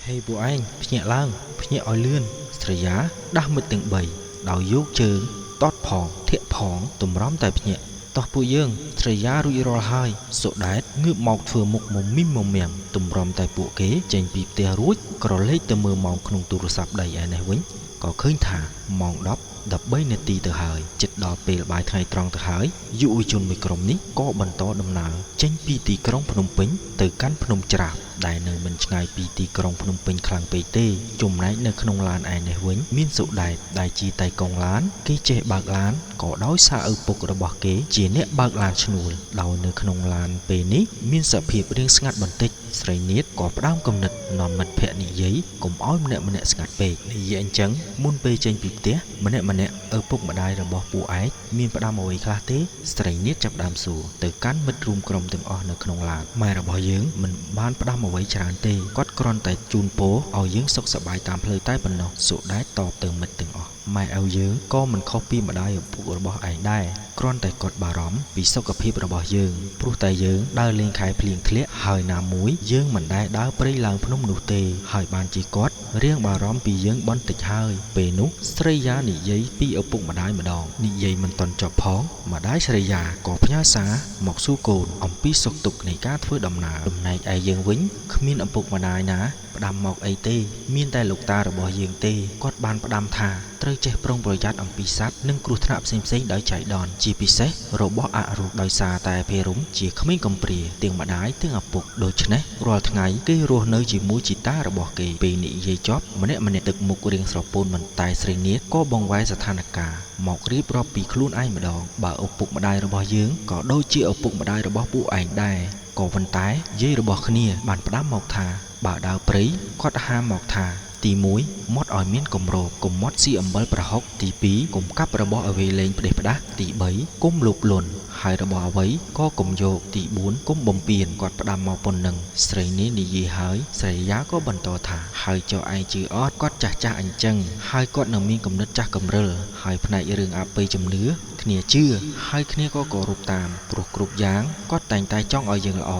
Heiពួកឯងភ្ញាក់ឡើងភ្ញាក់ឲ្យលឿនស្រីយ៉ាដាស់មិត្តទាំង3ដោយយកជើងតតផងធាក់ផងទម្រាំតែភ្ញាក់តោះពួកយើងស្រីយ៉ារួចរាល់ហើយសុដែតងើបមកធ្វើមុខមមីមមាំទម្រាំតែពួកគេចេញពីផ្ទះរួចក្រឡេកទៅមើលម៉ោងក្នុងទូរស័ព្ទដៃឯនេះវិញក៏ឃើញថាម៉ោង10:13នាទីទៅហើយជិតដល់ពេលបាយថ្ងៃត្រង់ទៅហើយយុវជនមួយក្រុមនេះក៏បន្តដំណើរចេញពីទីក្រុងភ្នំពេញទៅកាន់ភ្នំច្រាបដែលនៅមិនឆ្ងាយពីទីក្រុងភ្នំពេញខ្លាំងពេកទេចំណែកនៅក្នុងឡានឯនេះវិញមានសុដែតដែលជាតៃកងឡានគេចេះបើកឡានក៏ដោយសារឪពុករបស់គេជាអ្នកបើកឡានឈ្នួលដោយនៅក្នុងឡានពេលនេះមានសភាពរាងស្ងាត់បន្តិចស្រីនាថក៏ផ្ដើមគំនិតនាំមិត្តភ័ក្តិនិយាយកុំឲ្យម្នាក់ស្ងាត់ពេកនិយាយអញ្ចឹងមុនពេលចេញពីផ្ទះម្នាក់ឪពុកម្ដាយរបស់ពួកឯងមានផ្ដាំអ្វីខ្លះទេស្រីនាថចាប់ផ្ដើមសួរទៅកាន់មិត្តរួមក្រុមទាំងអស់នៅក្នុងឡានម៉ែរបស់យើងមិនបានផ្ដាំអ្វីច្រើនទេគាត់គ្រាន់តែជូនពរឲ្យយើងសុខសប្បាយតាមផ្លូវតែប៉ុណ្ណោះសុដែតតបទៅមិត្តទាំងអស់ម៉ែឪយើងក៏មិនខុសពីម្ដាយឪពុករបស់ឯងដែរគ្រាន់តែគាត់បារម្ភពីសុខភាពរបស់យើងព្រោះតែយើងដើរលេងខែភ្លៀងធ្លាក់ហើយណាមួយយើងមិនដែលដើរព្រៃឡើងភ្នំនោះទេហើយបានជាគាត់រៀងបារម្ភពីយើងបន្តិចហើយពេលនោះស្រីយ៉ានិយាយពីឪពុកម្ដាយម្ដងនិយាយមិនទាន់ចប់ផងម្ដាយស្រីយ៉ាក៏ផ្ញើសារមកសួរកូនអំពីសុខទុក្ខនៃការធ្វើដំណើរចំណែកឯយើងវិញគ្មានឪពុកម្ដាយណាផ្ដាំមកអីទេមានតែលោកតារបស់យើងទេគាត់បានផ្ដាំថាត្រូវចេះប្រុងប្រយ័ត្នអំពីសត្វនិងគ្រោះថ្នាក់ផ្សេងៗដោយចៃដន្យជាពិសេសរបស់អរុធដោយសារតែភេរមជាក្មេងកំព្រាទាំងម្ដាយទាំងឪពុកដូច្នេះរាល់ថ្ងៃគេរស់នៅជាមួយជីតារបស់គេពេលនិយាយចប់ម្នាក់ទឹកមុខរៀងស្រពោនមិនតែស្រីនាថក៏បង្វែរស្ថានភាពមករៀបរាប់ពីខ្លួនឯងម្ដងបើឪពុកម្ដាយរបស់យើងក៏ដូចជាឪពុកម្ដាយរបស់ពួកឯងដែរក៏ប៉ុន្តែយាយរបស់គ្នាបានផ្ដាំមកថាបើដើរព្រៃគាត់ហាមមកថាទី1មាត់ឲ្យមានគម្របកុំមាត់ស៊ីអំបិលប្រហុកទី2កុំកាប់របស់អ្វីលេងផ្ដេសផ្ដាស់ទី3កុំលោភលន់ហើយរបស់អ្វីក៏កុំយកទី4កុំបំពានគាត់ផ្ដាំមកប៉ុណ្ណឹងស្រីនេះនិយាយហើយស្រីយ៉ាក៏បន្តថាហើយចុះឯងជឿអត់គាត់ចាស់អញ្ចឹងហើយគាត់នៅមានគំនិតចាស់កំរិលហើយផ្នែករឿងអបិយជំនឿគ្នាជឿហើយគ្នាក៏គោរពតាមព្រោះគ្រប់យ៉ាងគាត់តែងតែចង់ឲ្យយើងល្អ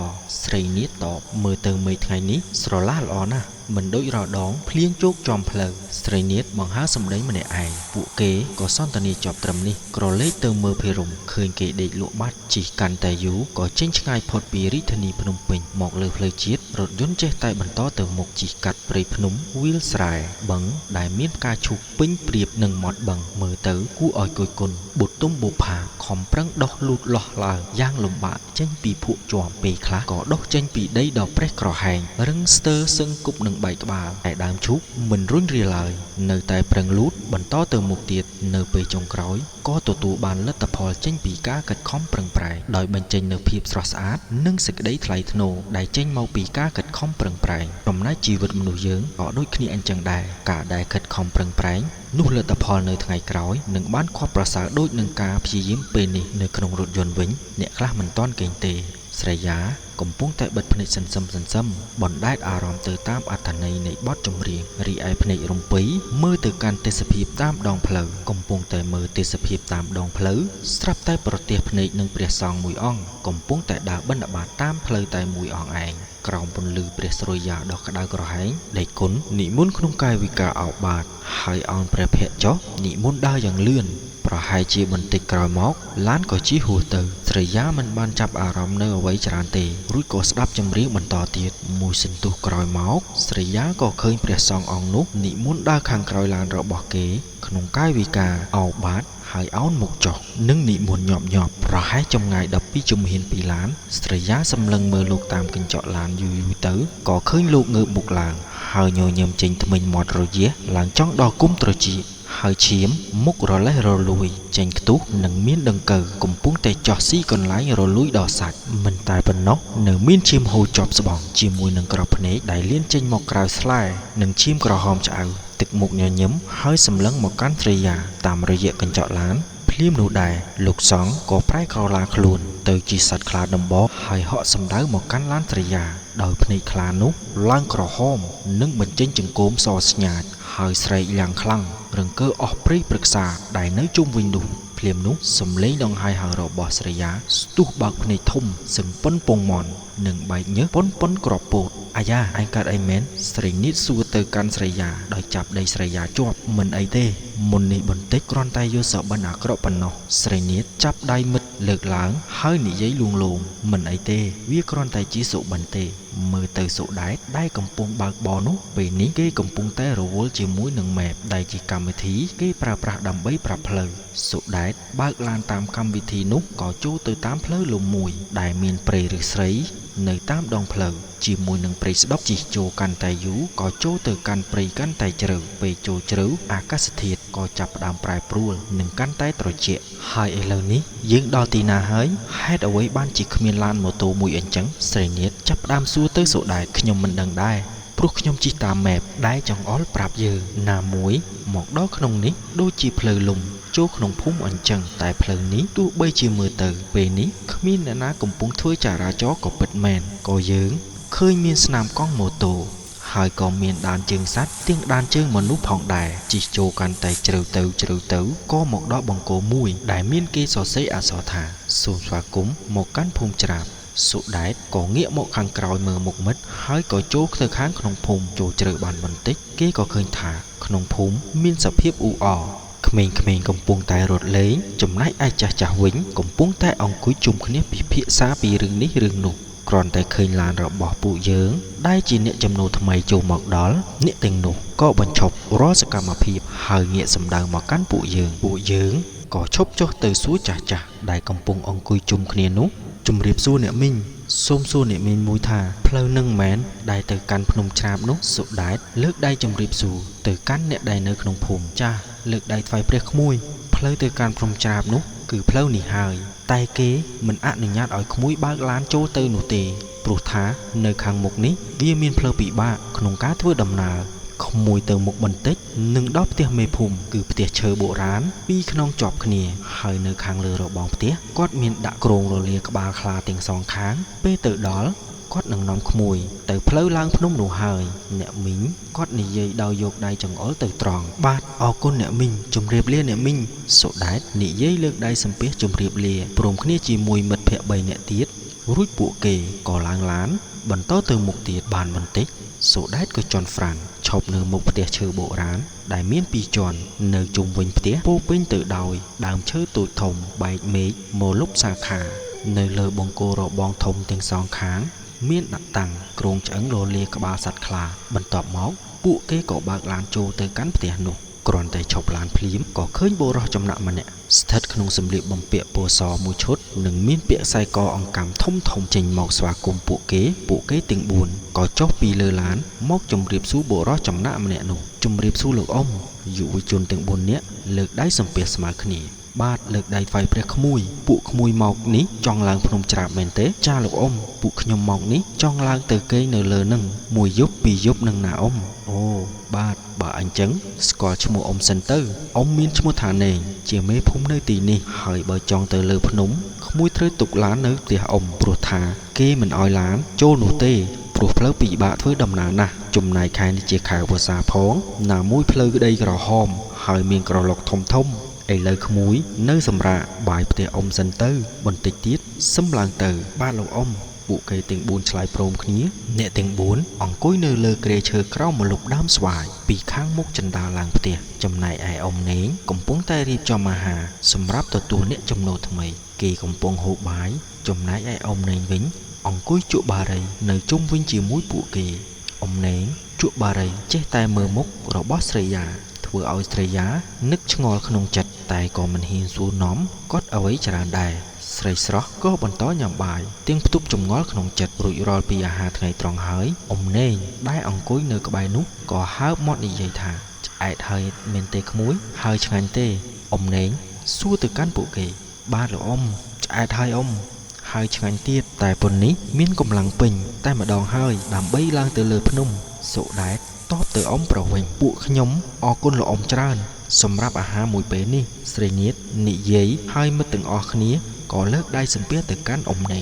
ស្រីនាថតបមើលទៅមេឃថ្ងៃនេះស្រឡះល្អណាស់មិនដូចរដងភ្លៀងជោកចំផ្លូវស្រីនាថបង្ហើរសម្ដីម្នាក់ឯងពួកគេក៏សន្ទនាចប់ត្រឹមនេះក្រឡេកទៅមើលភេរមឃើញគេដេកលក់បាត់ជិះកាន់តែយូរក៏ចេញឆ្ងាយផុតពីរាជធានីភ្នំពេញមកលើផ្លូវជាតិរថយន្តចេះតែបន្តទៅមុខជិះកាត់ព្រៃភ្នំវាលស្រែបឹងដែលមានផ្កាឈូកពេញព្រាបនឹងមាត់បឹងមើលទៅគួរឲ្យគយគន់បុទុំបុផាខំប្រឹងដោះលូតលាស់ឡើងយ៉ាងលំបាកចេញពីភក់ជាប់ពេលខ្លះក៏ដុះចេញពីដីដ៏ប្រេះក្រហែងរឹងស្ទើរសឹងគប់នឹងបែកក្បាលតែដើមឈូកមិនរុញរាឡើយនៅតែប្រឹងលូតបន្តទៅមុខទៀតនៅពេលចុងក្រោយក៏ទទួលបានលទ្ធផលចេញពីការខិតខំប្រឹងប្រែងដោយបញ្ចេញនូវភាពស្រស់ស្អាតនិងសេចក្តីថ្លៃថ្នូរដែលចេញមកពីការខិតខំប្រឹងប្រែងចំណែកជីវិតមនុស្សយើងក៏ដូចគ្នាអញ្ចឹងដែរការដែលខិតខំប្រឹងប្រែងនោះលទ្ធផលនៅថ្ងៃក្រោយនឹងបានខុសប្រសើរដូចនឹងការព្យាយាមពេលនេះនៅក្នុងរថយន្តវិញអ្នកខ្លះមិនទាន់គេងទេស្រីយ៉ាកំពុងតែបិទភ្នែកសន្សឹមបណ្ដែតអារម្មណ៍ទៅតាមអត្ថន័យនៃបទចម្រៀងរីឯភ្នែករំពេចមើលទៅកាន់ទេសភាពតាមដងផ្លូវកំពុងតែមើលទេសភាពតាមដងផ្លូវស្រាប់តែប្រទះភ្នែកនឹងព្រះសង្ឃមួយអង្គកំពុងតែដើរបិណ្ឌបាតតាមផ្លូវតែមួយអង្គឯងក្រោមពន្លឺព្រះសុរិយាដ៏ក្តៅក្រហែងដេកគុណនិមន្តក្នុងកាយវិការអោបាតហើយអោនព្រះភ័ក្ត្រចុះនិមន្តដើរយ៉ាងលឿនប្រហែលជាបន្តិចក្រោយមកឡានក៏ជិះហួសទៅស្រីយ៉ាមិនបានចាប់អារម្មណ៍នៅអ្វីច្រើនទេរួចក៏ស្ដាប់ចម្រៀងបន្តទៀតមួយសន្ទុះក្រោយមកស្រីយ៉ាក៏ឃើញព្រះសង្ឃអង្គនោះនិមន្តដើរខាងក្រោយឡានរបស់គេក្នុងកាយវិការអោបាតហើយអោនមុខចុះនិងនិមន្តញាប់ប្រហែលចម្ងាយ12ជំហានពីឡានស្រីយ៉ាសម្លឹងមើលលោកតាមកញ្ចក់ឡានយូរទៅក៏ឃើញលោកងើបមុខឡើងហើយញញឹមចេញធ្មេញមាត់រយះឡើងចង់ដល់គុំត្រចៀកហើយឈាមមុខរលេះរលួយចេញខ្ទុះនិងមានដង្កូវកំពុងតែចោះស៊ីកន្លែងរលួយដល់សាច់មិនតែប៉ុណ្ណោះនៅមានឈាមហូរជាប់ស្បង់ជាមួយនឹងក្របភ្នែកដែលលៀនចេញមកក្រៅស្លែនិងឈាមក្រហមឆ្អៅទឹកមុខញញឹមហើយសម្លឹងមកកាន់ស្រីយ៉ាតាមរយៈកញ្ចក់ឡានភ្លាមនោះដែរលោកសង្ឃក៏ប្រែក្រឡាខ្លួនទៅជាសត្វខ្លាដំបកហើយហក់សំដៅមកកាន់ឡានស្រីយ៉ាដោយភ្នែកខ្លានោះឡើងក្រហមនិងបញ្ចេញចង្កូមសស្ញាចហើយស្រែកយ៉ាងខ្លាំងរង្គើអស់ព្រៃព្រឹក្សាដែលនៅជុំវិញនោះភ្លាមនោះសំឡេងដង្ហែហៅរបស់ស្រីយ៉ាស្ទុះបើកភ្នែកធំសឹងប៉ុនពងមន់និងបែកញើសប៉ុនក្របពោត អាយ៉ាអញកើតអីមែនស្រីនេះសួរទៅកាន់ស្រីយ៉ាដោយចាប់ដៃស្រីយ៉ាជាប់មិនអីទេមុននេះបន្តិចគ្រាន់តែយកសបិនអាក្រក់ប៉ុណ្ណោះស្រីនេះចាប់ដៃមិត្តលើកឡើងហើយនិយាយលួងលោមមិនអីទេវាគ្រាន់តែជាសុបិនទេមើលទៅសុដែតដែលកំពុងបើកបរនោះពេលនេះគេកំពុងតែរវល់ជាមួយនឹង map ដែលជាកម្មវិធីគេប្រើប្រាស់ដើម្បីប្រាប់ផ្លូវសុដែតបើកឡានតាមកម្មវិធីនោះក៏ចូលទៅតាមផ្លូវលំមួយដែលមានព្រៃឫស្សីនៅតាមដងផ្លូវជាមួយនឹងព្រៃស្ដុកជិះចូលកាន់តែយូរក៏ចូលទៅកាន់ព្រៃកាន់តែជ្រៅពេលចូលជ្រៅអាកាសធាតុក៏ចាប់ផ្ដើមប្រែប្រួលនិងកាន់តែត្រជាក់ហើយឥឡូវនេះយើងដល់ទីណាហើយហេតុអ្វីបានជាគ្មានឡានម៉ូតូមួយអញ្ចឹងស្រីនាថចាប់ផ្ដើមសួរទៅសុដែតខ្ញុំមិនដឹងដែរព្រោះខ្ញុំជិះតាម map ដែលចង្អុលប្រាប់យើងណាមួយមកដល់ក្នុងនេះដូចជាផ្លូវលំចូលក្នុងភូមិអញ្ចឹងតែផ្លូវនេះទោះបីជាមើលទៅពេលនេះគ្មានអ្នកណាកំពុងធ្វើចរាចរណ៍ក៏ពិតមែនក៏យើងឃើញមានស្នាមកង់ម៉ូតូហើយក៏មានដានជើងសត្វទាំងដានជើងមនុស្សផងដែរជិះចូលកាន់តែជ្រៅទៅក៏មកដល់បង្គោលមួយដែលមានគេសរសេរអក្សរថាសូមស្វាគមន៍មកកាន់ភូមិច្រាបសុដែតក៏ងាកមកខាងក្រោយមើលមុខមិត្តហើយក៏ចូលទៅខាងក្នុងភូមិចូលជ្រៅបានបន្តិចគេក៏ឃើញថាក្នុងភូមិមានសភាពអ៊ូអរក្មេងៗកំពុងតែរត់លេងចំណែកឯចាស់ៗវិញកំពុងតែអង្គុយជុំគ្នាពិភាក្សាពីរឿងនេះរឿងនោះគ្រាន់តែឃើញឡានរបស់ពួកយើងដែលជាអ្នកចំណូលថ្មីចូលមកដល់អ្នកទាំងនោះក៏បញ្ឈប់រាល់សកម្មភាពហើយងាកសម្ដៅមកកាន់ពួកយើងក៏ឈប់ចុះទៅសួរចាស់ៗដែលកំពុងអង្គុយជុំគ្នានោះជំរាបសួរអ្នកមីងសូមសួរអ្នកមីងមួយថាផ្លូវនឹងមែនដែលទៅកាន់ភ្នំច្រាបនោះសុដែតលើកដៃជំរាបសួរទៅកាន់អ្នកដែលនៅក្នុងភូមិចាស់លើកដៃថ្វាយព្រះក្មួយផ្លូវទៅកាន់ភ្នំច្រាបនោះគឺផ្លូវនេះហើយតែគេមិនអនុញ្ញាតឲ្យក្មួយបើកឡានចូលទៅនោះទេព្រោះថានៅខាងមុខនេះវាមានផ្លូវពិបាកក្នុងការធ្វើដំណើរក្មួយទៅមុខបន្តិចនឹងដល់ផ្ទះមេភូមិគឺផ្ទះឈើបុរាណពីរខ្នងជាប់គ្នាហើយនៅខាងលើរបងផ្ទះគាត់មានដាក់គ្រោងរលាក្បាលខ្លាទាំងសងខាងពេលទៅដល់គាត់នឹងនាំក្មួយទៅផ្លូវឡើងភ្នំនោះហើយអ្នកមីងគាត់និយាយដោយយកដៃចង្អុលទៅត្រង់បាទអរគុណអ្នកមីងជម្រាបលាអ្នកមីងសុដែតនិយាយលើកដៃសំពះជម្រាបលាព្រមគ្នាជាមួយមិត្តភ័ក្តិ3នាក់ទៀតរួចពួកគេក៏ឡើងឡានបន្តទៅមុខទៀតបានបន្តិចសុដែតក៏ជន់ហ្វ្រាំងឈប់នៅមុខផ្ទះឈើបុរាណដែលមាន2ជាន់នៅជុំវិញផ្ទះពោពេញទៅដោយដើមឈើតូចធំបែកមេឃមកលុបសាខានៅលើបង្គោលរបងធំទាំងសងខាងមានដាក់តាំងគ្រោងឆ្អឹងរលាក្បាលសត្វខ្លាបន្ទាប់មកពួកគេក៏បើកឡានចូលទៅកាន់ផ្ទះនោះគ្រាន់តែឈប់ឡានភ្លាមក៏ឃើញបុរសចំណាក់ម្នាក់ស្ថិតក្នុងសម្លៀកបំពាក់ពណ៌សមួយឈុតនិងមានពាក់ខ្សែកអង្កាំធំចេញមកស្វាគមន៍ពួកគេទាំង4ក៏ចុះពីលើឡានមកជម្រាបសួរបុរសចំណាក់ម្នាក់នោះជម្រាបសួរលោកអ៊ំយុវជនទាំង4នាក់លើកដៃសំពះស្មើគ្នាបាទលើកដៃថ្វាយព្រះក្មួយពួកក្មួយមកនេះចង់ឡើងភ្នំច្រាបមែនទេចាលោកអ៊ំពួកខ្ញុំមកនេះចង់ឡើងទៅគេងនៅលើនឹងមួយយប់ពីរយប់នឹងណាអ៊ំអូបាទបើអញ្ចឹងស្គាល់ឈ្មោះអ៊ំសិនទៅអ៊ំមានឈ្មោះថាណេងជាមេភូមិនៅទីនេះហើយបើចង់ទៅលើភ្នំក្មួយត្រូវទុកឡាននៅផ្ទះអ៊ំព្រោះថាគេមិនអោយឡានចូលនោះទេព្រោះផ្លូវពិបាកធ្វើដំណើរណាស់ចំណែកខែនេះជាខែវស្សាផងណាមួយផ្លូវក្តីក្រហមហើយមានក្រឡុកធំឥឡូវក្មួយនៅសម្រាប់បាយផ្ទះអ៊ំសិនទៅបន្តិចទៀតសឹមឡើងទៅបាទលោកអ៊ំពួកគេទាំង4ឆ្លើយព្រមគ្នាអ្នកទាំង4អង្គុយនៅលើគ្រែឈើក្រោមម្លប់ដើមស្វាយពីខាងមុខចណ្ដាលឡើងផ្ទះចំណែកឯអ៊ំនេងកំពុងតែរៀបចំអាហារសម្រាប់ទទួលអ្នកចំណូលថ្មីគេកំពុងហូបបាយចំណែកឯអ៊ំនេងវិញអង្គុយជក់បារីនៅជុំវិញជាមួយពួកគេអ៊ំនេងជក់បារីចេះតែមើលមុខរបស់ស្រីយ៉ាធ្វើឲ្យស្រីយ៉ានឹកឆ្ងល់ក្នុងចិត្តតែក៏មិនហ៊ានសួរនាំគាត់អ្វីច្រើនដែរស្រីស្រស់ក៏បន្តញ៉ាំបាយទាំងផ្ទុកចម្ងល់ក្នុងចិត្តរួចរាល់ពីអាហារថ្ងៃត្រង់ហើយអ៊ំនេងដែលអង្គុយនៅក្បែរនោះក៏ហើបមាត់និយាយថាឆ្អែតហើយមែនទេក្មួយហើយឆ្ងាញ់ទេអ៊ំនេងសួរទៅកាន់ពួកគេបាទលោកអ៊ំឆ្អែតហើយអ៊ំហើយឆ្ងាញ់ទៀតតែប៉ុននេះមានកម្លាំងពេញតែម្ដងហើយដើម្បីឡើងទៅលើភ្នំសុដែតតបទៅអ៊ំប្រុសវិញពួកខ្ញុំអរគុណលោកអ៊ំច្រើនសម្រាប់អាហារមួយពេលនេះស្រីនាថនិយាយហើយមិត្តទាំងអស់គ្នាក៏លើកដៃសំពះទៅកាន់អ៊ំនេ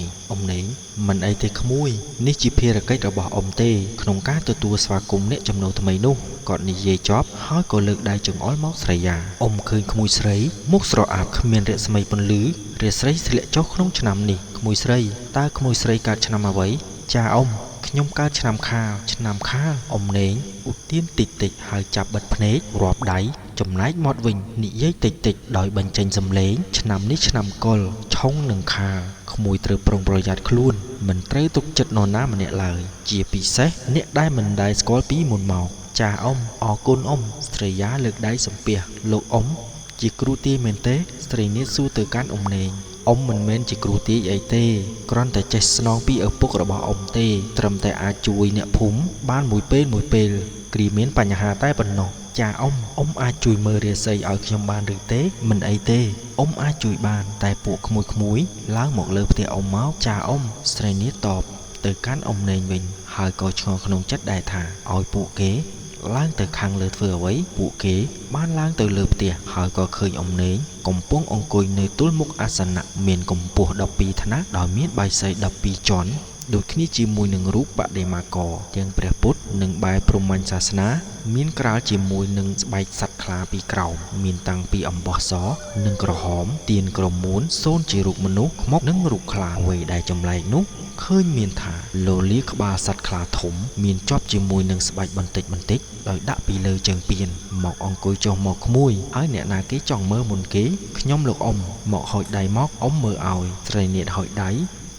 ងមិនអីទេក្មួយនេះជាភារកិច្ចរបស់អ៊ំទេក្នុងការទទួលស្វាគមន៍អ្នកចំណូលថ្មីនោះគាត់និយាយចប់ហើយក៏លើកដៃចង្អុលមកស្រីយ៉ាអ៊ំឃើញក្មួយស្រីមុខស្រអាប់គ្មានរស្មីពន្លឺរាស្រីធ្លាក់ចុះក្នុងឆ្នាំនេះក្មួយស្រីតើក្មួយស្រីកើតឆ្នាំអ្វីចាអ៊ំ ខ្ញុំកើតឆ្នាំខាលអ៊ំនេងឧទានតិចហើយចាប់បិទភ្នែករាប់ដៃចំណែកមាត់វិញនិយាយតិចដោយបញ្ចេញសំឡេងឆ្នាំនេះឆ្នាំកុលឆុងនឹងខាលក្មួយត្រូវប្រុងប្រយ័ត្នខ្លួនមិនត្រូវទុកចិត្តនរណាម្នាក់ឡើយជាពិសេសអ្នកដែលមិនដែលស្គាល់ពីមុនមកចាអ៊ំអរគុណអ៊ំស្រីយ៉ាលើកដៃសំពះលោកអ៊ំជាគ្រូទាយមែនទេស្រីនាថសួរទៅកាន់អ៊ំនេងអ៊ំមិនមែនជាគ្រូទាយអីទេគ្រាន់តែចេះស្នងពីឪពុករបស់អ៊ំទេត្រឹមតែអាចជួយអ្នកភូមិបានមួយពេលគ្រាមានបញ្ហាតែប៉ុណ្ណោះចាអ៊ំអាចជួយមើលរាសីឲ្យខ្ញុំបានឬទេមិនអីទេអ៊ំអាចជួយបានតែពួកក្មួយឡើងមកលើផ្ទះអ៊ំមកចាអ៊ំស្រីនាថតបទៅកាន់អ៊ំនេងវិញហើយក៏ឆ្ងល់ក្នុងចិត្តដែរថាឲ្យពួកគេឡើងទៅខាងលើធ្វើអ្វីពួកគេបានឡើងទៅលើផ្ទះហើយក៏ឃើញអ៊ំនេងកំពុងអង្គុយនៅទល់មុខអាសនៈមានកម្ពស់12ថ្នាក់ដោយមានបាយសី12ជាន់ដូចគ្នាជាមួយនឹងរូបបដិមាករទាំងព្រះពុទ្ធនិងបែរព្រហ្មញ្ញសាសនាមានក្រាលជាមួយនឹងស្បែកសត្វខ្លាពីក្រោមមានតាំងពីអំបោះសនិងក្រហមទៀនក្រមួនសូនជារូបមនុស្សខ្មុកនិងរូបខ្លាអ្វីដែលចម្លែកនោះឃើញមានថាលលាក្បាលសត្វខ្លាធំមានជាប់ជាមួយនឹងស្បែកបន្តិចដោយដាក់ពីលើជើងពៀនមកអង្គុយចុះមកក្មួយហើយអ្នកណាគេចង់មើលមុនគេខ្ញុំលោកអ៊ំមកហុចដៃមកអ៊ំមើលឲ្យស្រីនាថហុចដៃ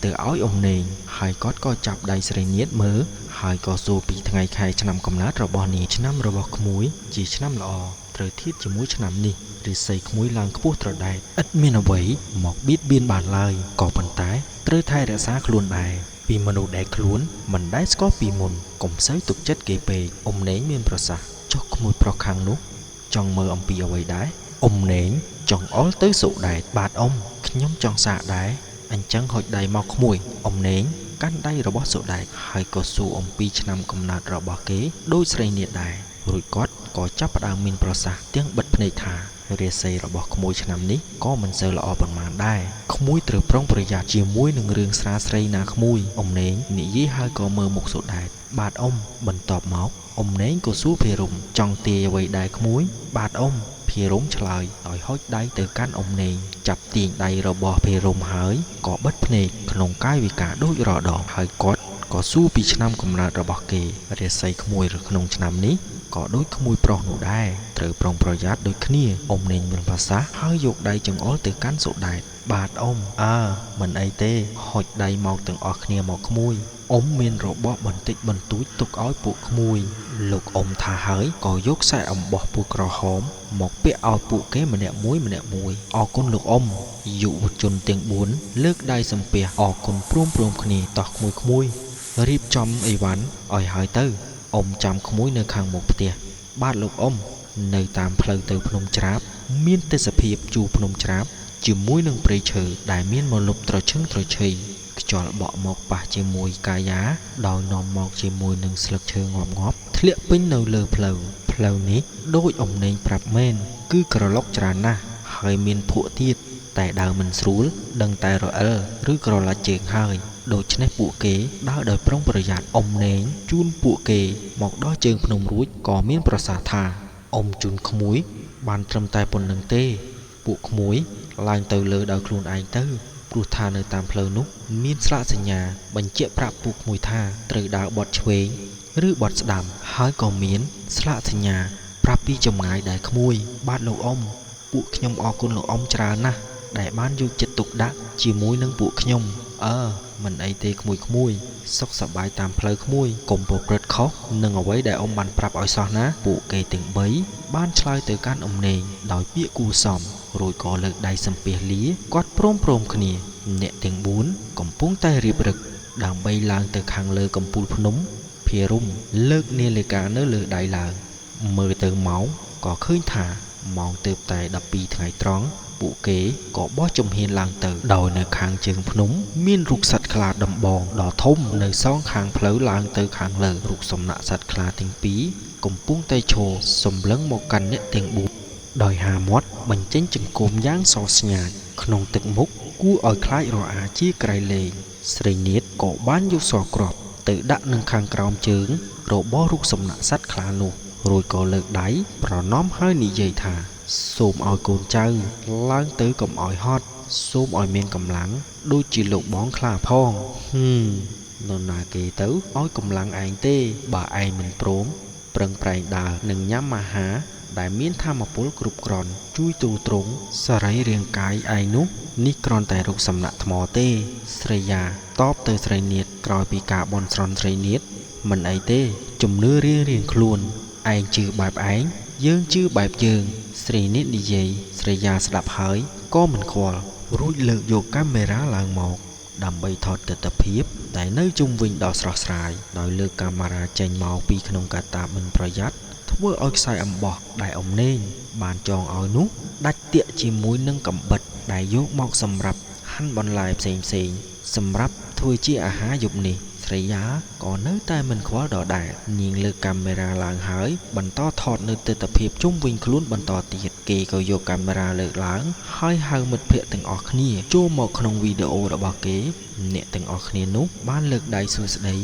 ទៅឲ្យអ៊ំនេងហើយគាត់ក៏ចាប់ដៃស្រីនាថមើលហើយក៏សួរពីថ្ងៃខែឆ្នាំកំណើតរបស់នាងឆ្នាំរបស់ក្មួយជាឆ្នាំល្អត្រូវធៀបជាមួយឆ្នាំនេះរិស័យក្មួយឡើងខ្ពស់ត្រដែតឥតមានអ្វីមកបៀតបៀនបានឡើយក៏ប៉ុន្តែត្រូវថែរក្សាខ្លួនដែរពីមនុស្សដែលខ្លួនមិនដែលស្គាល់ពីមុនកុំសូវទុកចិត្តគេពេកអ៊ំនេងមានប្រសាសន៍ចុះក្មួយប្រុសខាងនោះចង់មើលអំពីអ្វីដែរអ៊ំនេងចង់អុលទៅសុដែតបាទអ៊ំខ្ញុំចង់សាកដែរអញ្ចឹងហុចដៃមកក្មួយអ៊ំនេងកាន់ដៃរបស់សុដែតហើយក៏សួរអំពីឆ្នាំកំណើតរបស់គេដោយស្រីនាថដែររួចគាត់ក៏ចាប់ផ្ដើមមានប្រសាសន៍ទាំងបិទភ្នែកថារាសីរបស់ក្មួយឆ្នាំនេះក៏មិនសូវល្អប៉ុន្មានដែរក្មួយត្រូវប្រុងប្រយ័ត្នជាមួយនឹងរឿងស្រាស្រីណាក្មួយអ៊ំនេងនិយាយហើយក៏មើលមុខសុដែតបាទអ៊ំបន្ទាប់មកអ៊ំនេងក៏សួរភិរមចង់ទាយអ្វីដែរក្មួយបាទអ៊ំភិរមឆ្លើយដោយហុចដៃទៅកាន់អ៊ំនេងចាប់ទាញដៃរបស់ភិរមហើយក៏បិទភ្នែកក្នុងកាយវិការដូចរដងហើយគាត់ក៏សួរពីឆ្នាំកំណើតរបស់គេរាសីក្មួយក្នុងឆ្នាំនេះក៏ដូចក្មួយប្រុសនោះដែរត្រូវប្រុងប្រយ័ត្នដូចគ្នាអ៊ំនេងមានប្រសាសន៍ហើយយកដៃចង្អុលទៅកាន់សុដែតបាទអ៊ំមិនអីទេហុចដៃមកទាំងអស់គ្នាមកក្មួយអ៊ំមានរបស់បន្តិចបន្តួចទុកឲ្យពួកក្មួយលោកអ៊ំថាហើយក៏យកខ្សែអំបោះពណ៌ក្រហមមកពាក់ឲ្យពួកគេម្នាក់មួយអរគុណលោកអ៊ំយុវជនទាំង4លើកដៃសំពះអរគុណព្រមគ្នាតោះក្មួយរៀបចំអីវ៉ាន់ឲ្យហើយទៅអ៊ំចាំក្មួយនៅខាងមុខផ្ទះបាទលោកអ៊ំនៅតាមផ្លូវទៅភ្នំច្រាបមានទេសភាពជួរភ្នំច្រាបជាមួយនឹងព្រៃឈើដែលមានម្លប់ត្រឈឹងត្រឈៃខ្យល់បក់មកប៉ះជាមួយកាយាដោយនាំមកជាមួយនឹងស្លឹកឈើងាប់ធ្លាក់ពេញនៅលើផ្លូវនេះដូចអ៊ំនេងប្រាប់មែនគឺក្រឡុកច្រើនណាស់ហើយមានភក់ទៀតតែដើរមិនស្រួលដឹងតែរអិលឬក្រឡាច់ជើងហើយដូច្នេះពួកគេដើរដោយប្រុងប្រយ័ត្នអ៊ំនេងជូនពួកគេមកដល់ជើងភ្នំរួចក៏មានប្រសាសន៍ថាអ៊ំជូនក្មួយបានត្រឹមតែប៉ុណ្្នឹងទេពួកក្មួយឡើងទៅលើដោយខ្លួនឯងទៅព្រោះថានៅតាមផ្លូវនោះមានស្លាកសញ្ញាបញ្ជាក់ប្រាប់ពួកក្មួយថាត្រូវដើរបត់ឆ្វេងឬបត់ស្ដាំហើយក៏មានស្លាកសញ្ញាប្រាប់ពីចម្ងាយដែលក្មួយបាទលោកអ៊ំពួកខ្ញុំអរគុណលោកអ៊ំច្រើនណាស់ដែលបានយកចិត្តទុកដាក់ជាមួយនឹងពួកខ្ញុំមិនអីទេក្មួយសុខសប្បាយតាមផ្លូវក្មួយកុំប្រព្រឹត្តខុសនឹងអ្វីដែលអ៊ំបានប្រាប់ឲ្យសោះណាពួកគេទាំង3បានឆ្លើយទៅកាន់អ៊ំនេងដោយពាក្យគួរសមរួចក៏លើកដៃសំពះលាគាត់ព្រមគ្នាអ្នកទាំង4កំពុងតែរៀបរឹកដើម្បីឡើងទៅខាងលើកំពូលភ្នំភិរមលើកនាឡិកានៅលើដៃឡើងមើលទៅម៉ោងក៏ឃើញថាម៉ោងទើបតែ12ថ្ងៃត្រង់ពួកគេក៏បោះជំហានឡើងទៅដោយនៅខាងជើងភ្នំមានរូបសត្វខ្លាដំបងដ៏ធំនៅសងខាងផ្លូវឡើងទៅខាងលើរូបសំណាកសត្វខ្លាទាំងពីរកំពុងតែឈរសម្លឹងមកកាន់អ្នកទាំង4ដោយហាមាត់បញ្ចេញចង្កូមយ៉ាងសស្ញាចក្នុងទឹកមុខគួរឲ្យខ្លាចរអាជាក្រៃលែងស្រីនាថក៏បានយកសគ្រាប់ទៅដាក់នឹងខាងក្រោមជើងរបស់រូបសំណាកសត្វខ្លានោះរួចក៏លើកដៃប្រណម្យហើយនិយាយថាសូមឲ្យកូនចៅឡើងទៅកុំឲ្យហត់សូមឲ្យមានកម្លាំងដូចជាលោកបងខ្លាផង នរណាគេទៅឲ្យកម្លាំងឯងទេបើឯងមិនព្រមប្រឹងប្រែងដើរនឹងញ៉ាំអាហារដែលមានថាមពលគ្រប់គ្រាន់ជួយទ្រទ្រង់សរីរាង្គកាយឯងនោះនេះគ្រាន់តែរូបសំណាកថ្មទេស្រីយ៉ាតបទៅស្រីនាថក្រោយពីការបន់ស្រន់ស្រីនាថមិនអីទេជំនឿរៀងខ្លួនឯងជឿបែបឯងយើងជឿបែបយើងស្រីនាថនិយាយស្រីយ៉ាស្ដាប់ហើយក៏មិនខ្វល់រួចលើកយកកាមេរ៉ាឡើងមកដើម្បីថតទិដ្ឋភាពដែលនៅជុំវិញដ៏ស្រស់ស្រាយដោយលើកកាមេរ៉ាចេញមកពីក្នុងកាតាបមិនប្រយ័ត្នធ្វើឲ្យខ្សែអំបោះដែលអំណេងបានចងឲ្យនោះដាច់ទាក់ជាមួយនឹងកាំបិតដែលយកមកសម្រាប់ហាន់បន្លែផ្សេងសម្រាប់ធ្វើជាអាហារយប់នេះស្រីយ៉ាក៏នៅតែមិនខ្វល់ដដែលនាងលើកកាមេរ៉ាឡើងហើយបន្តថតនៅទិដ្ឋភាពជុំវិញខ្លួនបន្តទៀតគេក៏យកកាមេរ៉ាលើកឡើងហើយហៅមិត្តភ័ក្តិទាំងអស់គ្នាចូលមកក្នុងវីដេអូរបស់គេអ្នកទាំងអស់គ្នានោះបានលើកដៃសួស្តី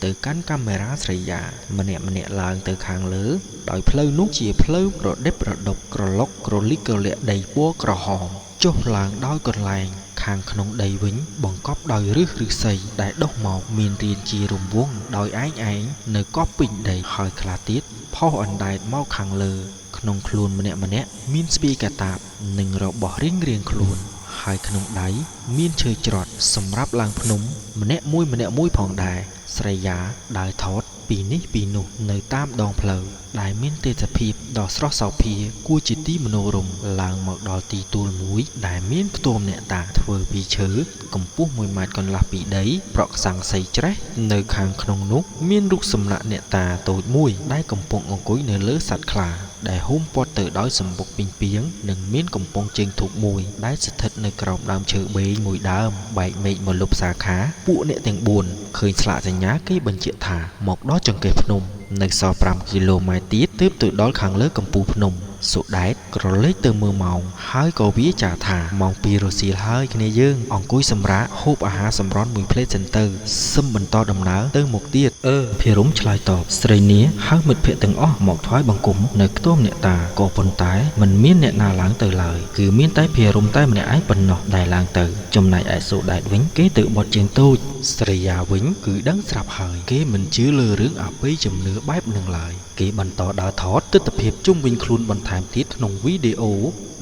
ទៅកាន់កាមេរ៉ាស្រីយ៉ាម្នាក់ឡើងទៅខាងលើដោយផ្លូវនោះជាផ្លូវប្រដេបប្រដប់ក្រឡុកក្រលិកក្រលាក់ដីពណ៌ក្រហមចុះឡើងដោយកន្លែងខាងក្នុងដីវិញបង្កប់ដោយឫស្សីដែលដុះមកមានរាងជារង្វង់ដោយឯងនៅកប់ពេញដីហើយខ្លះទៀតផុសអណ្ដែតមកខាងលើក្នុងខ្លួនម្នាក់មានស្ពាយកាតាបនិងរបស់រៀងខ្លួនហើយក្នុងដៃមានឈើច្រត់សម្រាប់ឡើងភ្នំម្នាក់មួយផងដែរស្រីយ៉ាដើរថតពីនេះពីនោះនៅតាមដងផ្លូវដែលមានទេសភាពដ៏ស្រស់សោភាគួរជាទីមនោរម្យឡើងមកដល់ទីទួលមួយដែលមានខ្ទមអ្នកតាធ្វើពីឈើកម្ពស់1ម៉ែត្រកន្លះពីដីប្រក់សាំងសីច្រេះនៅខាងក្នុងនោះមានរូបសំណាកអ្នកតាតូចមួយដែលកំពុងអង្គុយនៅលើសត្វខ្លាដែលហុំព័ទ្ធទៅដោយសម្បុកពីងពីងនិងមានកំប៉ុងជើងធូបមួយដែលស្ថិតនៅក្រោមដើមឈើបេងមួយដើមបែកមេឃមកលុបសាខាពួកអ្នកទាំង4ឃើញស្លាកសញ្ញាគេបញ្ជាក់ថាមកដល់ចង្កេះភ្នំនៅសល់5គីឡូម៉ែត្រទៀតទើបទៅដល់ខាងលើកំពូលភ្នំសុដែតក្រឡេកទៅមើលម៉ោងហើយក៏វាចាថាម៉ោង2រសៀលហើយគ្នាយើងអង្គុយសម្រាកហូបអាហារសម្រន់មួយភ្លេតសិនទៅសឹមបន្តដំណើរទៅមុខទៀតភិរមឆ្លើយតបស្រីនាហៅមិត្តភ័ក្តិទាំងអស់មកថ្វាយបង្គំនៅខ្ទមអ្នកតាក៏ប៉ុន្តែមិនមានអ្នកណាឡើងទៅឡើយគឺមានតែភិរមតែម្នាក់ឯងប៉ុណ្ណោះដែលឡើងទៅចំណែកឯសុដែតវិញគេទៅបត់ជើងតូចស្រីយ៉ាវិញគឺដឹងស្រាប់ហើយគេមិនជឿលើរឿងអបិយជំនឿបែបនឹងឡើយគេបន្តដើរថតទិដ្ឋភាពជុំវិញខ្លួនបន្ថែមទៀតក្នុងវីដេអូ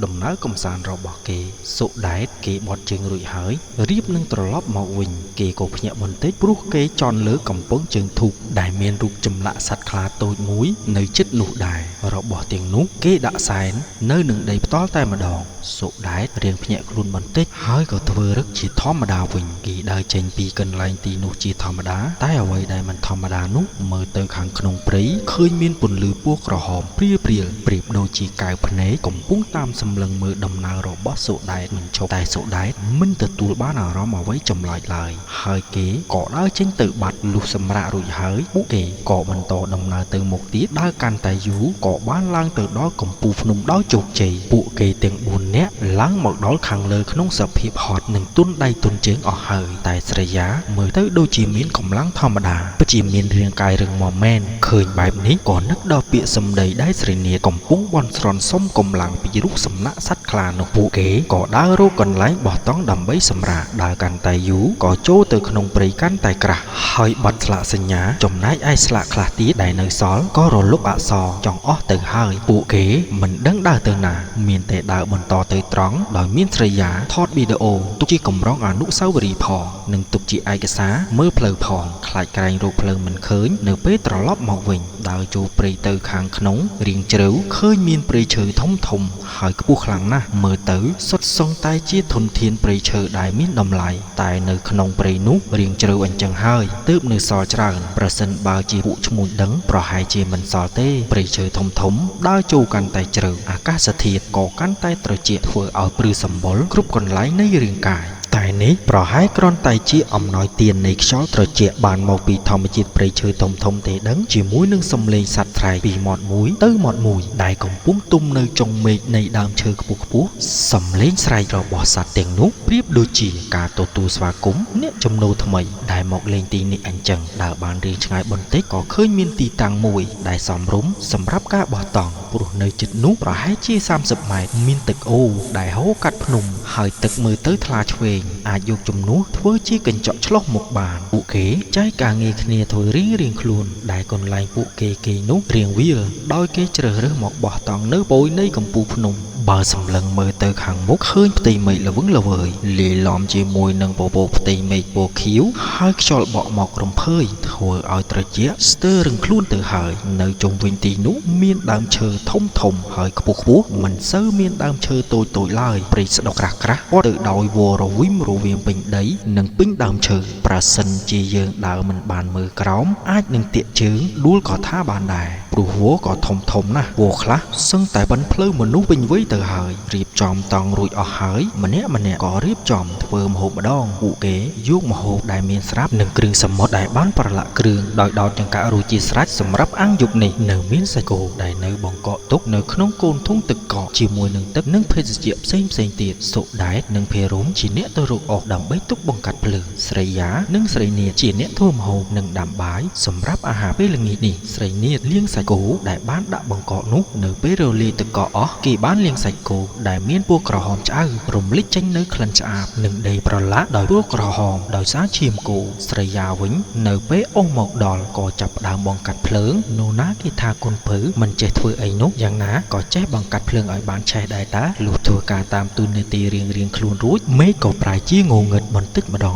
ដំណើរកំសាន្តរបស់គេសុដែតគេបត់ជើងរួចហើយរៀបនឹងត្រឡប់មកវិញគេក៏ភ្ញាក់បន្តិចព្រោះគេចន់លើកំពង់ជើងធូបដែលមានរូបចម្លាក់សត្វខ្លាតូចមួយនៅជិតនោះដែររបស់ទាំងនោះគេដាក់សែននៅនឹងដីផ្ទាល់តែម្ដងសុដែតរៀងភ្ញាក់ខ្លួនបន្តិចហើយក៏ធ្វើរឹកជាធម្មតាវិញគេដើរចេញពីកន្លែងទីនោះជាធម្មតាតែអ្វីដែលមិនធម្មតានោះមើលទៅខាងក្នុងព្រៃឃើញមានពន្លឺពណ៌ក្រហមព្រាលប្រៀបដូចជាកែវភ្នែកកំពុងតាមសម្លឹងមើលដំណើររបស់សុដែតមិនឈប់តែសុដែតមិនទទួលបានអារម្មណ៍អ្វីចម្លែកឡើយហើយគេក៏ដើរចេញទៅបាត់លុះសម្រាករួចហើយពួកគេក៏បន្តដំណើរទៅមុខទៀតដើរកាន់តែយូរក៏បានឡើងទៅដល់កំពូលភ្នំដោយជោគជ័យពួកគេទាំង4នាក់ឡើងមកដល់ខាងលើក្នុងសភាពហត់និងទន់ដៃទន់ជើងអស់ហើយតែស្រីយ៉ាមើលទៅដូចជាមានកម្លាំងធម្មតាពិតជាមានរាងកាយរឹងមាំមែនឃើញបែបនេះក៏នឹកដល់ពាក្យសម្ដីដែលស្រីនាថកំពុងបន់ស្រន់សុំកម្លាំងពីរូបសំណាកសត្វខ្លានោះពួកគេក៏ដើររកកន្លែងបោះតង់ដើម្បីសម្រាកដើរកាន់តែយូរក៏ចូលទៅក្នុងព្រៃកាន់តែក្រាស់ហើយបាត់ស្លាកសញ្ញាចំណែកឯស្លាកខ្លះទៀតដែលនៅសល់ក៏រលុបអក្សរចង់អស់ទៅហើយពួកគេមិនដឹងដើរទៅណាមានតែដើរបន្តទៅត្រង់ដោយមានស្រីយ៉ាថតវីដេអូទុកជាកម្រងអនុស្សាវរីយ៍ផងនិងទុកជាឯកសារមើលផ្លូវផងខ្លាចក្រែងរកផ្លូវមិនឃើញនៅពេលត្រឡប់មកវិញដើរចូលព្រៃទៅខាងក្នុងរៀងជ្រៅឃើញមានព្រៃឈើធំហើយខ្ពស់ខ្លាំងណាស់មើលទៅសុទ្ធសឹងតែជាធនធានព្រៃឈើដែលមានតម្លៃតែនៅក្នុងព្រៃនោះរៀងជ្រៅអញ្ចឹងហើយទើបនៅសល់ច្រើនប្រសិនបើជាពួកឈ្មួញដឹងប្រហែលជាមិនសល់ទេព្រៃឈើធំដើរចូលកាន់តែជ្រៅអាកាសធាតុក៏កាន់តែត្រជាក់ធ្វើឲ្យព្រឺសម្បុរគ្រប់កន្លែងនៃរាងកាយតែនេះប្រហែលគ្រាន់តែជាអំណោយទាននៃខ្យល់ត្រជាក់បានមកពីធម្មជាតិព្រៃឈើធំទេដឹងជាមួយនឹងសំឡេងសត្វស្រែកពីមាត់មួយទៅមាត់មួយដែលកំពុងទុំនៅចុងមេឃនៃដើមឈើខ្ពស់សំឡេងស្រែករបស់សត្វទាំងនោះប្រៀបដូចជាការទទួលស្វាគមន៍អ្នកចំណូលថ្មីដែលមកលេងទីនេះអញ្ចឹងដើរបានរៀងឆ្ងាយបន្តិចក៏ឃើញមានទីតាំងមួយដែលសមរម្យសម្រាប់ការបោះតង់ព្រោះនៅជិតនោះប្រហែលជា30ម៉ែត្រមានទឹកអូរដែលហូរកាត់ភ្នំហើយទឹកមើលទៅថ្លាឆ្វេង អាចយកជំនួសធ្វើជាកញ្ចក់ឆ្លុះមុខបានពួកគេចែកការងារគ្នាធ្វើរៀងខ្លួនដែលកន្លែងពួកគេនោះរៀងវាលដោយគេជ្រើសរើសមកបោះតង់នៅពយនៃកំពូលភ្នំបើសម្លឹងមើលទៅខាងមុខឃើញផ្ទៃមេឃល្វឹងល្វើយលាយឡំជាមួយនឹងពពកផ្ទៃមេឃពណ៌ខៀវហើយខ្យល់បក់មករំភើយធ្វើឲ្យត្រជាក់ស្ទើររឹងខ្លួនទៅហើយនៅជុំវិញទីនោះមានដើមឈើធំហើយខ្ពស់មិនសូវមានដើមឈើតូចឡើយព្រៃស្ដុកក្រាស់ព័ទ្ធទៅដោយវល្លិរវីមរវាងពេញដីនិងពេញដើមឈើប្រសិនជាយើងដើរមិនបានមើលក្រោមអាចនឹងទាក់ជើងដួលក៏ថាបានដែរព្រោះវល្លិក៏ធំណាស់វល្លិខ្លះសឹងតែបិណ្ឌផ្លូវមនុស្សពេញវ័យទៅហើយរៀបចំតង់រួចអស់ហើយម្នាក់ក៏រៀបចំធ្វើម្ហូបម្ដងពួកគេយកម្ហូបដែលមានស្រាប់និងគ្រឿងសមុទ្រដែលបានប្រឡាក់គ្រឿងដោយដោតចង្កាក់រួចជាស្រេចសម្រាប់អាំងយប់នេះនៅមានសាច់គោដែលនៅបង្កក់ទុកនៅក្នុងកូនធុងទឹកកកជាមួយនឹងទឹកនិងភេសជ្ជៈផ្សេងទៀតសុដែតនិងភេរមជាអ្នកទៅរកអុសដើម្បីទុកបង្កាត់ភ្លើងស្រីយ៉ានិងស្រីនាថជាអ្នកធ្វើម្ហូបនិងដាំបាយសម្រាប់អាហារពេលល្ងាចនេះស្រីនាថលាងសាច់គោដែលបានដាក់បង្កក់នោះនៅពេលរលាយទឹកកកអស់គេបានលាងសាច់គោដែលមានពណ៌ក្រហមឆ្អៅរំលេចចេញនៅក្លិនឆ្អាបនិងដីប្រឡាក់ដោយពណ៌ក្រហមដោយសារឈាមគោស្រីយ៉ាវិញនៅពេលអុសមកដល់ក៏ចាប់ផ្ដើមបង្កាត់ភ្លើងនោះណាគេថាគុនពៅមិនចេះធ្វើអីនោះយ៉ាងណាក៏ចេះបង្កាត់ភ្លើងឲ្យបានឆេះដែរតាលុះធ្វើការតាមទូនាទីរៀងខ្លួនរួចមេឃក៏ប្រែជាងងឹតបន្តិចម្ដ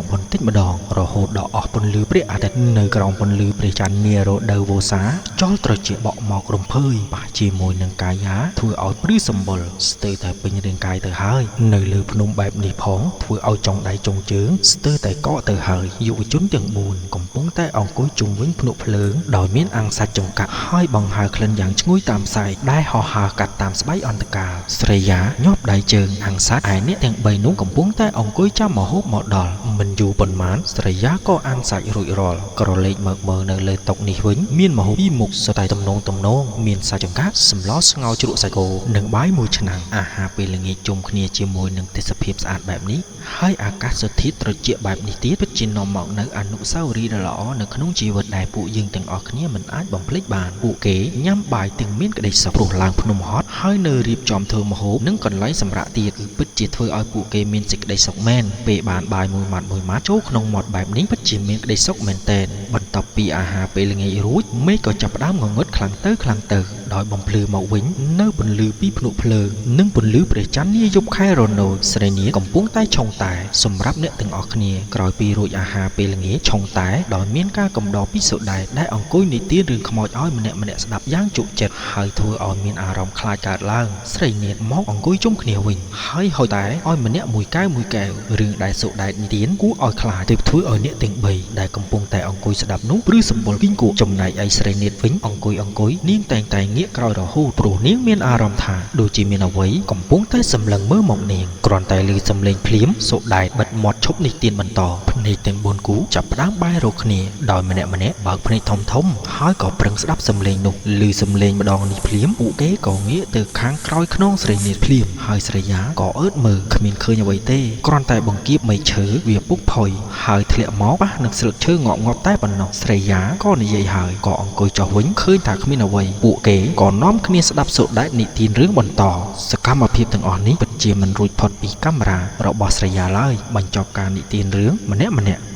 ងរហូតដល់អស់ពន្លឺព្រះអាទិត្យនៅក្រោមពន្លឺព្រះច័ន្ទនារដូវវស្សាចលត្រជាក់បក់មករំភើយប៉ះជាមួយនឹងកាយាធ្វើឲ្យព្រឺសម្បុរស្ទើរតែពេញរាងកាយទៅហើយនៅលើភ្នំបែបនេះផងធ្វើឲ្យចុងដៃចុងជើងស្ទើរតែកកទៅហើយយុវជនទាំង4កំពុងតែអង្គុយជុំវិញភ្នក់ភ្លើងដោយមានអាំងសាច់ចង្កាក់ហើយបង្ហើរក្លិនយ៉ាងឈ្ងុយតាមផ្សែងដែលហោះហើរកាត់តាមស្បែកអន្តកាលស្រីយ៉ាញាប់ដៃជើងអាំងសាច់ឯអ្នកទាំង3នោះកំពុងតែអង្គុយចាំម្ហូបមកដល់មិនយូរប៉ុន្មានស្រីយ៉ាក៏អាំងសាច់រួចរាល់ក្រឡេកមើលនៅលើតុនេះវិញមានម្ហូបពីរមុខសុទ្ធតែទំនងមានសាច់ចង្កាក់សម្លស្ងោរជ្រក់សាច់គោនិងបាយមួយឆ្នាំងអាហារពេលល្ងាចជុំគ្នាជាមួយនឹងទេសភាពស្អាតបែបនេះហើយអាកាសធាតុត្រជាក់បែបនេះទៀតពិតជានាំមកនៅអនុស្សាវរីយ៍ដ៏ល្អនៅក្នុងជីវិតដែលពួកយើងទាំងអស់គ្នាមិនអាចបំភ្លេចបានពួកគេញ៉ាំបាយទាំងមានក្តីសុខព្រោះឡើងភ្នំហត់ហើយនៅរៀបចំធ្វើម្ហូបនិងកន្លែងសម្រាប់ទៀតគឺពិតជាធ្វើឲ្យពួកគេមានសេចក្តីសុខមែនពេលបានបាយមួយម៉ាត់ចូលក្នុងមាត់បែបនេះពិតជាមានក្តីសុខមែនទែនបន្ទាប់ពីអាហារពេលល្ងាចរួចមេឃក៏ចាប់ផ្ដើមងងឹតខ្លាំងទៅដោយបំភ្លឺមកវិញនៅពន្លឺពីភ្នក់ភ្លើងនិងពន្លឺព្រះច័ន្ទនាយប់ខែរនោចស្រីនាថកំពុងតែឆុងតែសម្រាប់អ្នកទាំងអស់គ្នាក្រោយពីរួចអាហារពេលល្ងាចឆុងតែដោយមានការកំដរពីសុដែតដែលអង្គុយនិទានរឿងខ្មោចឲ្យម្នាក់ស្ដាប់យ៉ាងជក់ចិត្តហើយធ្វើឲ្យមានអារម្មណ៍ខ្លាចកើតឡើងស្រីនាថមកអង្គុយជុំគ្នាវិញហើយហុចតែឲ្យម្នាក់មួយកែវរឿងដែលសុដែតនិទានគួរឲ្យខ្លាចទើបធ្វើឲ្យអ្នកទាំង3ដែលកំពុងតែអង្គុយស្ដាប់នោះព្រឺសម្បុរគីងគក់ចំណែកឯស្រីនាថវិញអង្គុយនាងតែងាកក្រោយរហូតព្រោះនាងមានអារម្មណ៍ថាដូចជាមានអ្វីកំពុងតែសម្លឹងមើលមកនាងគ្រាន់តែឮសំឡេងភ្លាមសុដែតបិទមាត់ឈប់និទានបន្តភ្នែកទាំង4គូចាប់ផ្ដើមបែររកគ្នាដោយម្នាក់បើកភ្នែកធំហើយក៏ប្រឹងស្ដាប់សំឡេងនោះឮសំឡេងម្ដងនេះភ្លាមពួកគេក៏ងាកទៅខាងក្រោយខ្នងស្រីនាថភ្លាមហើយស្រីយ៉ាក៏អើតមើលគ្មានឃើញអ្វីទេគ្រាន់តែបង្គាបមែកឈើវាពុកផុយហើយធ្លាក់មកប៉ះនឹងស្លឹកឈើងាប់តែប៉ុណ្ណោះស្រីយ៉ាក៏និយាយហើយក៏អង្គុយចុះវិញឃើញថាគ្មានអ្វីពួកគេក៏នាំគ្នាស្ដាប់សុដែតនិទានរឿងបន្តសកម្មភាពទាំងអស់នេះពិតជាមិនរួចផុតពីកាមេរ៉ារបស់ស្រីយ៉ាឡើយបញ្ចប់ការនិទានរឿងម្នាក់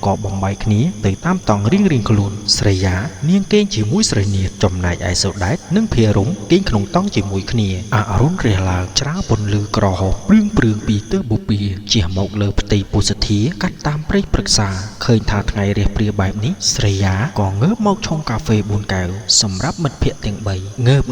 ក៏បំបែកគ្នាទៅតាមតង់រៀងខ្លួនស្រីយ៉ានាងគេងជាមួយស្រីនាថចំណែកឯសុដែតនិងភារមគេងក្នុងតង់ជាមួយគ្នាអរុណរះឡើងច្រាលពន្លឺក្រហមព្រឿងពីទើបបុពាជះមកលើផ្ទៃពុសធាកាត់តាមព្រៃព្រឹក្សាឃើញថាថ្ងៃរះព្រាបែបនេះស្រីយ៉ាក៏ងើបមកឆុងកាហ្វេ4កែវសម្រាប់មិត្តភក្តិទាំង3ងើប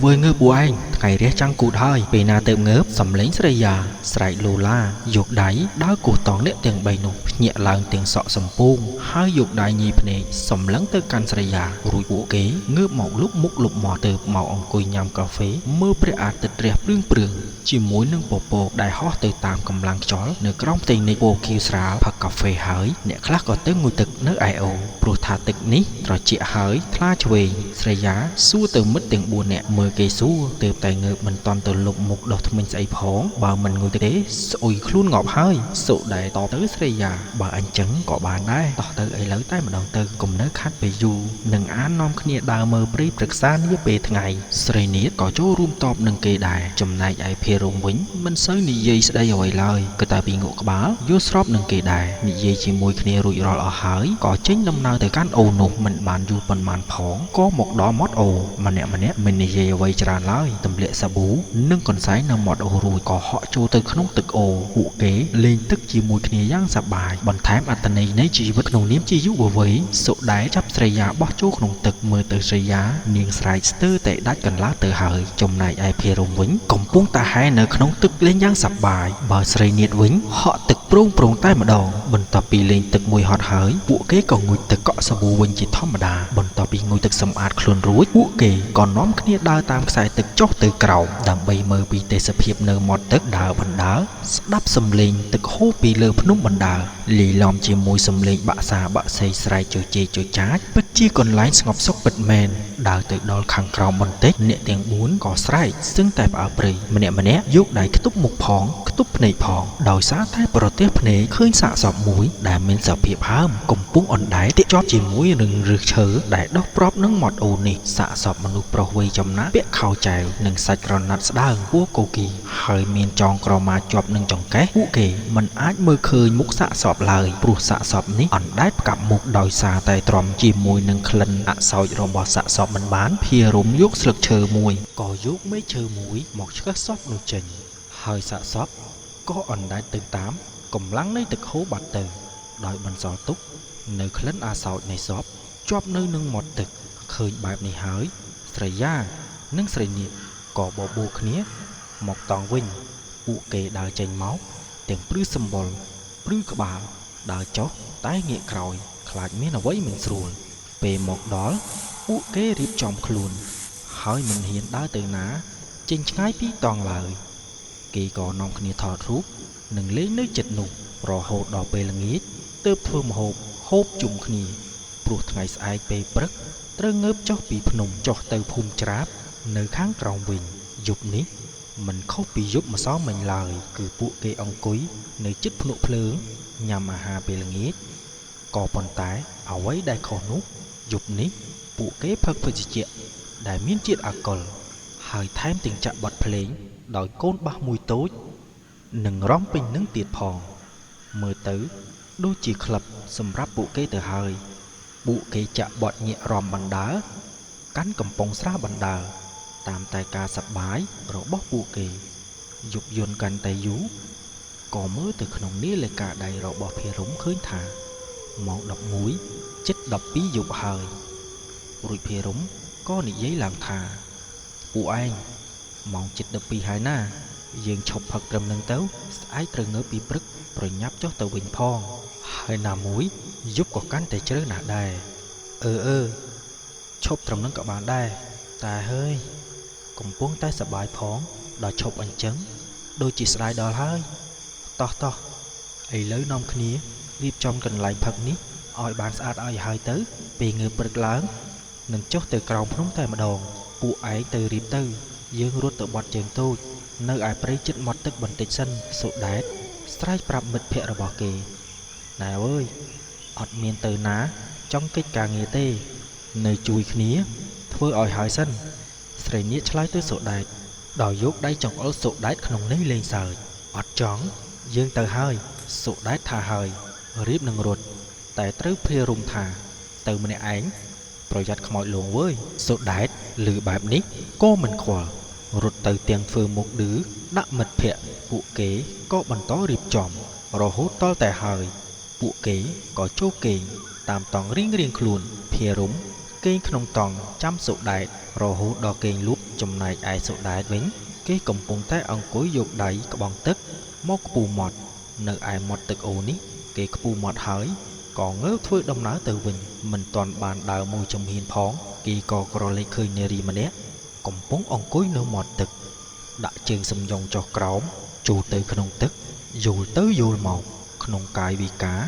វើយងើបពួកឯងថ្ងៃរះចាំងគូតហើយពេលណាទៅងើបសំឡេងស្រីយ៉ាស្រែកលូឡាយកដៃដើរគោះតង់អ្នកទាំង3នោះភ្ញាក់ឡើងទាំងសក់សំពងហើយយកដៃញីភ្នែកសម្លឹងទៅកាន់ស្រីយ៉ារួចពួកគេងើបមកលុបមុខលុបមាត់ទៅមកអង្គុយញ៉ាំកាហ្វេមើលព្រះអាទិត្យរះព្រឿងជាមួយនឹងពពកដែលហោះទៅតាមកម្លាំងខ្យល់នៅក្រោមផ្ទៃនៃពណ៌ខៀវស្រាលផឹកកាហ្វេហើយអ្នកខ្លះក៏ទៅងូតទឹកនៅឯអូព្រោះថាទឹកនេះត្រជាក់ហើយថ្លាឆ្វេងស្រីយ៉ាសួរទៅមិត្តទាំង4នាក់មើលគេសួរទើបតែងើបមិនតាន់ទៅលុបមុខដោះធ្មេញស្អីផងបើមិនងូតទេស្អុយខ្លួនងាប់ហើយសុដែលតបទៅស្រីយ៉ាបើអញ្ចឹងក៏បានដែរតោះទៅឥឡូវតែម្ដងទៅកុំនៅខាត់ពេលយូរនឹងអាននាំគ្នាដើរមើលព្រៃព្រឹក្សានាពេលថ្ងៃស្រីនាថក៏ចូលរួមតបនឹងគេដែរចំណែកឯភា ភារមវិញមិនសូវនិយាយស្ដីអ្វីឡើយក៏តែពីងក់ក្បាលយល់ស្របនឹងគេដែរនិយាយជាមួយគ្នារួចរាល់អស់ហើយក៏ចេញដំណើរទៅកាន់អូនោះមិនបានយូរប៉ុន្មានផងក៏មកដល់មាត់អូម្នាក់មិននិយាយអ្វីច្រើនឡើយទម្លាក់សាប៊ូនិងកន្សែងនៅមាត់អូរួចក៏ហក់ចូលទៅក្នុងទឹកអូពួកគេលេងទឹកជាមួយគ្នាយ៉ាងសប្បាយបន្ថែមអត្ថន័យនៃជីវិតក្នុងនាមជាយុវវ័យសុដែលចាប់ស្រីយ៉ាបោះចូលក្នុងទឹកមើលទៅស្រីយ៉ានាងស្រែកស្ទើរតែដាច់កន្លះទៅហើយចំណែកឯភារមវិញកំពុងតែហែនៅក្នុងទឹកលេងយ៉ាងសប្បាយបើស្រីនាថវិញហក់ទឹកប្រងតែម្ដងបន្ទាប់ពីលេងទឹកមួយហត់ហើយពួកគេក៏ងូតទឹកកក់សាប៊ូវិញជាធម្មតាបន្ទាប់ពីងូតទឹកសម្អាតខ្លួនរួចពួកគេក៏នាំគ្នាដើរតាមខ្សែទឹកចុះទៅក្រោមដើម្បីមើលពីទេសភាពនៅមាត់ទឹកដើរបណ្ដើរស្ដាប់សំឡេងទឹកហូរពីលើភ្នំបណ្ដើរលាយឡំជាមួយសំឡេងបាក់សាបាក់សីស្រែកជជែកជចាចពិតជាកន្លែងស្ងប់សុខពិតមែនដើរទៅដល់ខាងក្រោមបន្តិចអ្នកទាំង4ក៏ស្រែកស្ទឹងតែផ្អើលព្រៃម្នាក់យកដៃខ្ទប់មុខផងខ្ទប់ភ្នែកផងដោយសារតែប្រទេសភ្នែកឃើញសាកសពមួយដែលមានសភាពហើមកំពុងអណ្ដែតទាក់ជាប់ជាមួយនឹងឫសឈើដែលដុះប្របនឹងមាត់អូនេះសាកសពមនុស្សប្រុសវ័យចំណាស់ពាក់ខោចែវនិងសាច់ក្រណាត់ស្ដើងពណ៌កូគីហើយមានចងក្រមាជាប់នឹងចង្កេះពួកគេមិនអាចមើលឃើញមុខសាកសពឡើយព្រោះសាកសពនេះអណ្ដែតផ្កាប់មុខដោយសារតែទ្រាំជាមួយនឹងក្លិនអសោចរបស់សាកសពមិនបានភារមយកស្លឹកឈើមួយក៏យកមែកឈើមួយមកឆ្កឹះសពនោះចេញហើយសាកសពក៏អណ្ដែតទៅតាមកម្លាំងនៃទឹកហូរបាត់ទៅដោយបន្សល់ទុកនៅក្លិនអាសោចនៃសពជាប់នៅនឹងមាត់ទឹកឃើញបែបនេះហើយស្រីយ៉ានិងស្រីនាថក៏បបួលគ្នាមកតង់វិញពួកគេដើរចេញមកទាំងព្រឺសម្បុរព្រឺក្បាលដើរចុះតែងាកក្រោយខ្លាចមានអ្វីមិនស្រួលពេលមកដល់ពួកគេរៀបចំខ្លួនហើយមិនហ៊ានដើរទៅណាចេញឆ្ងាយពីតង់ឡើយគេក៏នាំគ្នាថតរូបនិងលេងនៅចិត្តនោះរហូតដល់ពេលល្ងាចទើបធ្វើម្ហូបហូបជុំគ្នាព្រោះថ្ងៃស្អែកពេលព្រឹកត្រូវងើបចុះពីភ្នំចុះទៅភូមិច្រាបនៅខាងក្រោមវិញយប់នេះមិនខុសពីយប់ម្សិលមិញឡើយគឺពួកគេអង្គុយនៅជិតភ្នក់ភ្លើងញ៉ាំអាហារពេលល្ងាចក៏ប៉ុន្តែអ្វីដែលខុសនោះយប់នេះពួកគេផឹកភេសជ្ជៈដែលមានជាតិអាល់កុលហើយថែមទាំងចាក់បទភ្លេងដោយកូនបាសមួយតូចនិងរំពេញនឹងទៀតផងមើលទៅដូចជាក្លឹបសម្រាប់ពួកគេទៅហើយពួកគេចាក់បទញាក់រំបណ្ដើរកាន់កំប៉ុងស្រាបណ្ដើរតាមតែការសប្បាយរបស់ពួកគេយប់យន់កាន់តែយូរក៏មើលទៅក្នុងនាឡិកាដៃរបស់ភារមឃើញថាម៉ោង11ជិត12យប់ហើយរួចភារមក៏និយាយឡើងថាពួកឯងម៉ោងជិត12ហើយណាយើងឈប់ផឹកត្រឹមនឹងទៅស្អែកត្រូវងើបពីព្រឹកប្រញាប់ចុះទៅវិញផងហើយណាមួយយប់ក៏កាន់តែជ្រៅណាស់ដែរឈប់ត្រឹមនឹងក៏បានដែរតែហើយកំពុងតែសប្បាយផងដល់ឈប់អញ្ចឹងដូចជាស្ដាយដល់ហើយតោះឥឡូវនាំគ្នារៀបចំកន្លែងផឹកនេះឲ្យបានស្អាតឲ្យហើយទៅពេលងើបព្រឹកឡើងនឹងចុះទៅក្រោមភ្នំតែម្ដងពួកឯងទៅរៀបទៅយើងរត់ទៅបាត់ជើងតូចនៅឯព្រៃជិតមាត់ទឹកបន្តិចសិនសុដែតស្រែកប្រាប់មិត្តភ័ក្តិរបស់គេណែអើយអត់មានទៅណាចង់កិច្ចការងារទេនៅជួយគ្នាធ្វើឲ្យហើយសិនស្រីនាថឆ្លើយទៅសុដែតដោយយកដៃចង្អុលសុដែតក្នុងន័យលេងសើចអត់ចង់យើងទៅហើយសុដែតថាហើយរៀបនឹងរត់តែត្រូវភារមថាទៅម្នាក់ឯងប្រយ័ត្នខ្មោចលងវើយសុដែតឮបែបនេះក៏មិនខ្វល់រត់ទៅទាំងធ្វើមុខឌឺដាក់មិត្តភ័ក្តិពួកគេក៏បន្តរៀបចំរហូតដល់តែហើយពួកគេក៏ចូលគេងតាមតង់រៀងខ្លួនភារមគេងក្នុងតង់ចាំសុដែតរហូតដល់គេងលូបចំណែកឯសុដែតវិញគេកំពុងតែអង្គុយយកដៃក្បងទឹកមកខ្ពូមាត់នៅឯមាត់ទឹកអូនេះគេខ្ពូមាត់ហើយក៏ងើបធ្វើដំណើរទៅវិញមិនទាន់បានដើរមួយជំហានផងគេក៏ក្រឡេកឃើញនារីម្នាក់កំពុងអង្គុយនៅមាត់ទឹកដាក់ជើងសំយងចុះក្រោមចូលទៅក្នុងទឹកយល់ទៅយល់មកក្នុងកាយវិការ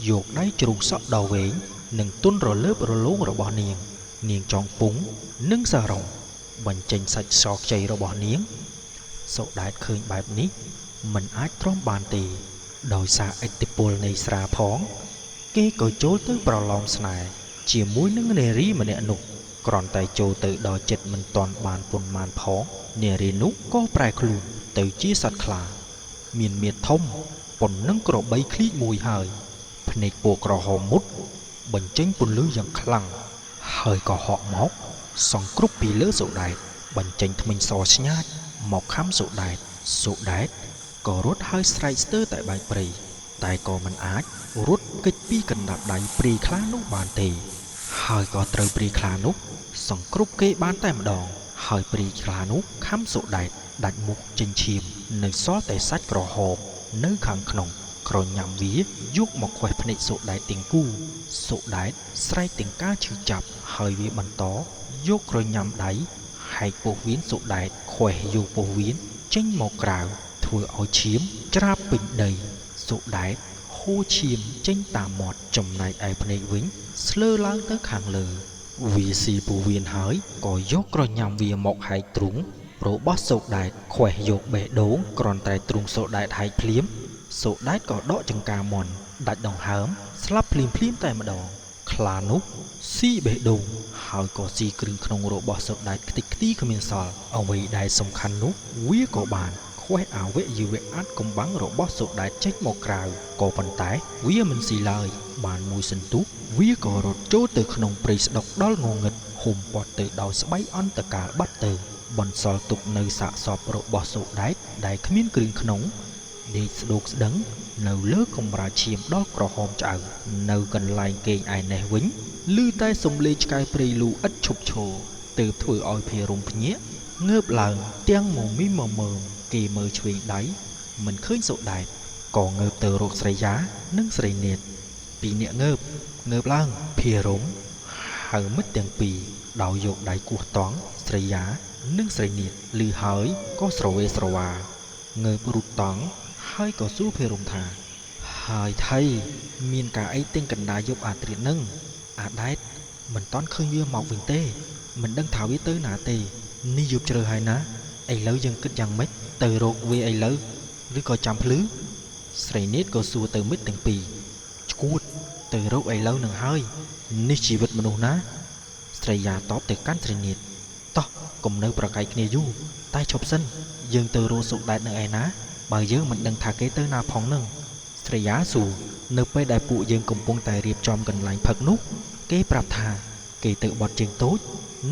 យកដៃជ្រូកសក់ដ៏វែងនិងទន់រលើបរលោងរបស់នាងចងពុងនិងសារ៉ុងបញ្ចេញសាច់សខ្ចីរបស់នាងសុដែតឃើញបែបនេះមិនអាចទ្រាំបានទេដោយសារឥទ្ធិពលនៃស្រាផងគេក៏ចូលទៅប្រឡំស្នេហ៍ជាមួយនឹងនារីម្នាក់នោះគ្រាន់តែចូលទៅដល់ចិត្តមិនទាន់បានប៉ុន្មានផងនារីនោះក៏ប្រែខ្លួន ទៅជាសត្វខ្លាមានមាឌធំប៉ុណ្ណឹងក្របីឃ្លីកមួយហើយភ្នែកពណ៌ក្រហមមុតបញ្ចេញពន្លឺយ៉ាងខ្លាំងហើយក៏ហក់មកសង្គ្រប់ពីលើសូដែតបញ្ចេញធ្មេញសស្ញាចមកខំសូដែតក៏រត់ហើយស្រែកស្ទើរតែបែកព្រៃតែក៏មិនអាចរត់គេចពីកណ្ដាប់ដៃព្រាយខ្លានោះបានទេហើយក៏ត្រូវព្រាយខ្លានោះសង្គ្រប់គេបានតែម្ដងហើយព្រាយខ្លានោះខំសូដែតដាច់មុខចេញឈាមនៅសល់តែសាច់ក្រហមនៅខាងក្នុងក្រញ៉ាំវាយកមកខ្វេះភ្នែកសូដែតទាំងគូសូដែតស្រែកទាំងការឈឺចាប់ហើយវាបន្តយកក្រញ៉ាំដៃហែកពោះវៀនសូដែតខ្វេះយកពោះវៀនចេញមកក្រៅធ្វើឲ្យឈាមច្រាបពេញដីសូដែតហូរឈាមចេញតាមមាត់ចំណែកឯភ្នែកវិញស្លើឡើងទៅខាងលើវាស៊ីពោះវៀនហើយក៏យកក្រញ៉ាំវាមកហែកទ្រូងរបស់សូដែតខ្វេះយកបេះដូងគ្រាន់តែទ្រូងសូដែតហែកភ្លាមសូដែតក៏ដកចង្ការមន់ដាច់ដង្ហើមស្លាប់ភ្លាមតែម្ដងខ្លានោះស៊ីបេះដូងហើយក៏ស៊ីគ្រឿងក្នុងរបស់សូដែតខ្ទេចខ្ទីគ្មានសល់អ្វីដែលសំខាន់នោះវាក៏បានខ្វេះអវយវៈអាចកំបាំងរបស់សូដែតចេញមកក្រៅក៏ប៉ុន្តែវាមិនស៊ីឡើយបានមួយសន្ទុះវាក៏រត់ចូលទៅក្នុងព្រៃស្ដុកដល់ងងឹតហុំព័ទ្ធទៅដោយស្បៃអន្តកាលបាត់ទៅបន្សល់ទុកនៅសាកសពរបស់សូដែតដែលគ្មានគ្រឿងក្នុងដេកស្ដោកស្ដឹងនៅលើកំរាលឈាមដល់ក្រហមឆ្អៅនៅកន្លែងគេងឯនេះវិញឮតែសំឡេងឆ្កែព្រៃលូឥតឈប់ឈរទើបធ្វើឲ្យភារំភ្ញាក់ងើបឡើងទាំងមមីមើមគេមើលឆ្វេងដៃមិនឃើញសូដែតក៏ងើបទៅរកស្រីយ៉ានិងស្រីនាថពីរនាក់ងើបឡើងភារំហៅមិត្តទាំងពីរដោយយកដៃគោះតង់ស្រីយ៉ានិងស្រីនាថឮហើយក៏ស្រវេស្រវាងើបរូតតង់ហើយក៏សួរភារំថាហើយថៃមានការអីទិញកណ្ដាលយប់អាត្រៀតនឹងអាដែតមិនតន់ឃើញវាមកវិញទេមិនដឹងថាវាទៅណាទេនេះយប់ជ្រៅហើយណាឥឡូវយើងគិតយ៉ាងម៉េចទៅរកវាឥឡូវឬក៏ចាំភ្លឺស្រីនាថក៏សួរទៅមិត្តទាំងពីរឈួតទៅរកឥឡូវនឹងហើយនេះជីវិតមនុស្សណាស្រីយ៉ាតបទៅកាន់ស្រីនាថតោះកុំនៅប្រកែកគ្នាយូរតែឈប់សិនយើងទៅរកសូដែតនៅឯណាបើយើងមិនដឹងថាគេទៅណាផងនឹងស្រីយ៉ាសួរនៅពេលដែលពួកយើងកំពុងតែរៀបចំកន្លែងផឹកនោះគេប្រាប់ថាគេទៅបត់ជើងតូច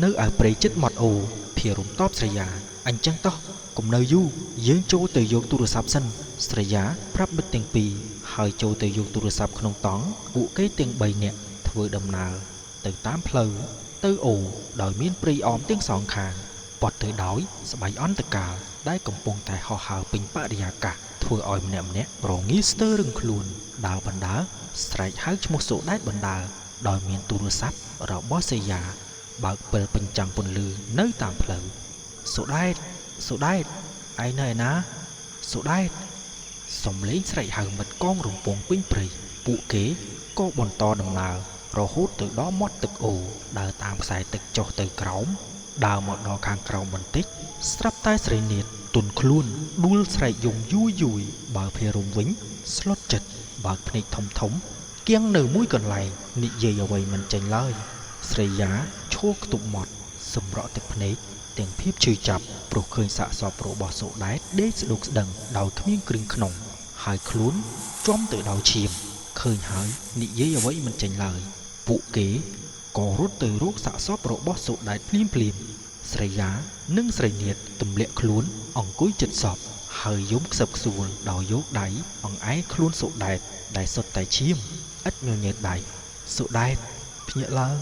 នៅឯព្រៃជិតមាត់អូភារំតបស្រីយ៉ាអញ្ចឹងតោះកុំនៅយូរយើងចូលទៅយកទូរស័ព្ទសិនស្រីយ៉ាប្រាប់មិត្តទាំងពីរហើយចូលទៅយកទូរស័ព្ទក្នុងតង់ពួកគេទាំង3នាក់ធ្វើដំណើរទៅតាមផ្លូវទៅអូដោយមានព្រៃអមទាំងសងខាងព័ទ្ធទៅដោយស្បៃអន្តកាលដែលកំពុងតែហោះហើរពេញបរិយាកាសធ្វើឲ្យម្នាក់រងាស្ទើររឹងខ្លួនដើរបណ្ដើរស្រែកហៅឈ្មោះសូដែតបណ្ដើរដោយមានទូរស័ព្ទរបស់សីយ៉ាបើកពិលបញ្ចាំងពន្លឺនៅតាមផ្លូវសូដែតឯនៅឯណាសូដែតសំឡេងស្រែកហៅមិត្តកងរំពងពេញព្រៃពួកគេក៏បន្តដំណើររហូតទៅដល់មាត់ទឹកអូដើរតាមខ្សែទឹកចុះទៅក្រោមដើរមកដល់ខាងក្រោមបន្តិចស្រាប់តែស្រីនាថទន់ខ្លួនដួលស្រែកយំយូរបើភារំវិញស្លុតចិត្តបើកភ្នែកធំគៀងនៅមួយកន្លែងនិយាយអ្វីមិនចេញឡើយស្រីយ៉ាឈរខ្ទប់មាត់សម្រក់ទឹកភ្នែកទាំងភាពឈឺចាប់ព្រោះឃើញសាកសពរបស់សូដែតដេកស្ដុកស្ដឹងដោយគ្មានគ្រឿងក្នុងហើយខ្លួនចំទៅដោយឈាមឃើញហើយនិយាយអ្វីមិនចេញឡើយពួកគេក៏រត់ទៅរកសាកសពរបស់សូដែតភ្លាមស្រីយ៉ានិងស្រីនាថទម្លាក់ខ្លួនអង្គុយជិតសពហើយយំខ្សឹបខ្សួលដោយយកដៃអង្អែលខ្លួនសូដែតដែលសុទ្ធតែឈាមឥតញញើតដៃសូដែតភ្ញាក់ឡើង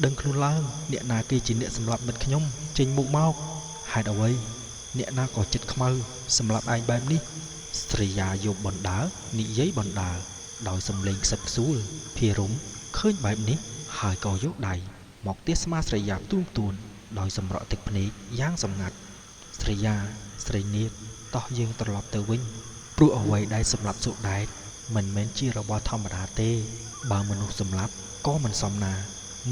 ដឹងខ្លួនឡើងអ្នកណាគេជាអ្នកសម្លាប់មិត្តខ្ញុំចេញមុខមកហេតុអ្វីអ្នកណាក៏ចិត្តខ្មៅសម្លាប់ឯងបែបនេះស្រីយ៉ាយំបណ្ដើរនិយាយបណ្ដើរដោយសំឡេងខ្សឹបខ្សួលភារំឃើញបែបនេះហើយក៏យកដៃមកទាស់ស្មាស្រីយ៉ាទួនដោយសម្រក់ទឹកភ្នែកយ៉ាងសម្ងាត់ស្រីយ៉ាស្រីនាថតោះយើងត្រឡប់ទៅវិញព្រោះអ្វីដែលសម្លាប់សូដែតមិនមែនជារបស់ធម្មតាទេបើមនុស្សសម្លាប់ក៏មិនសមណា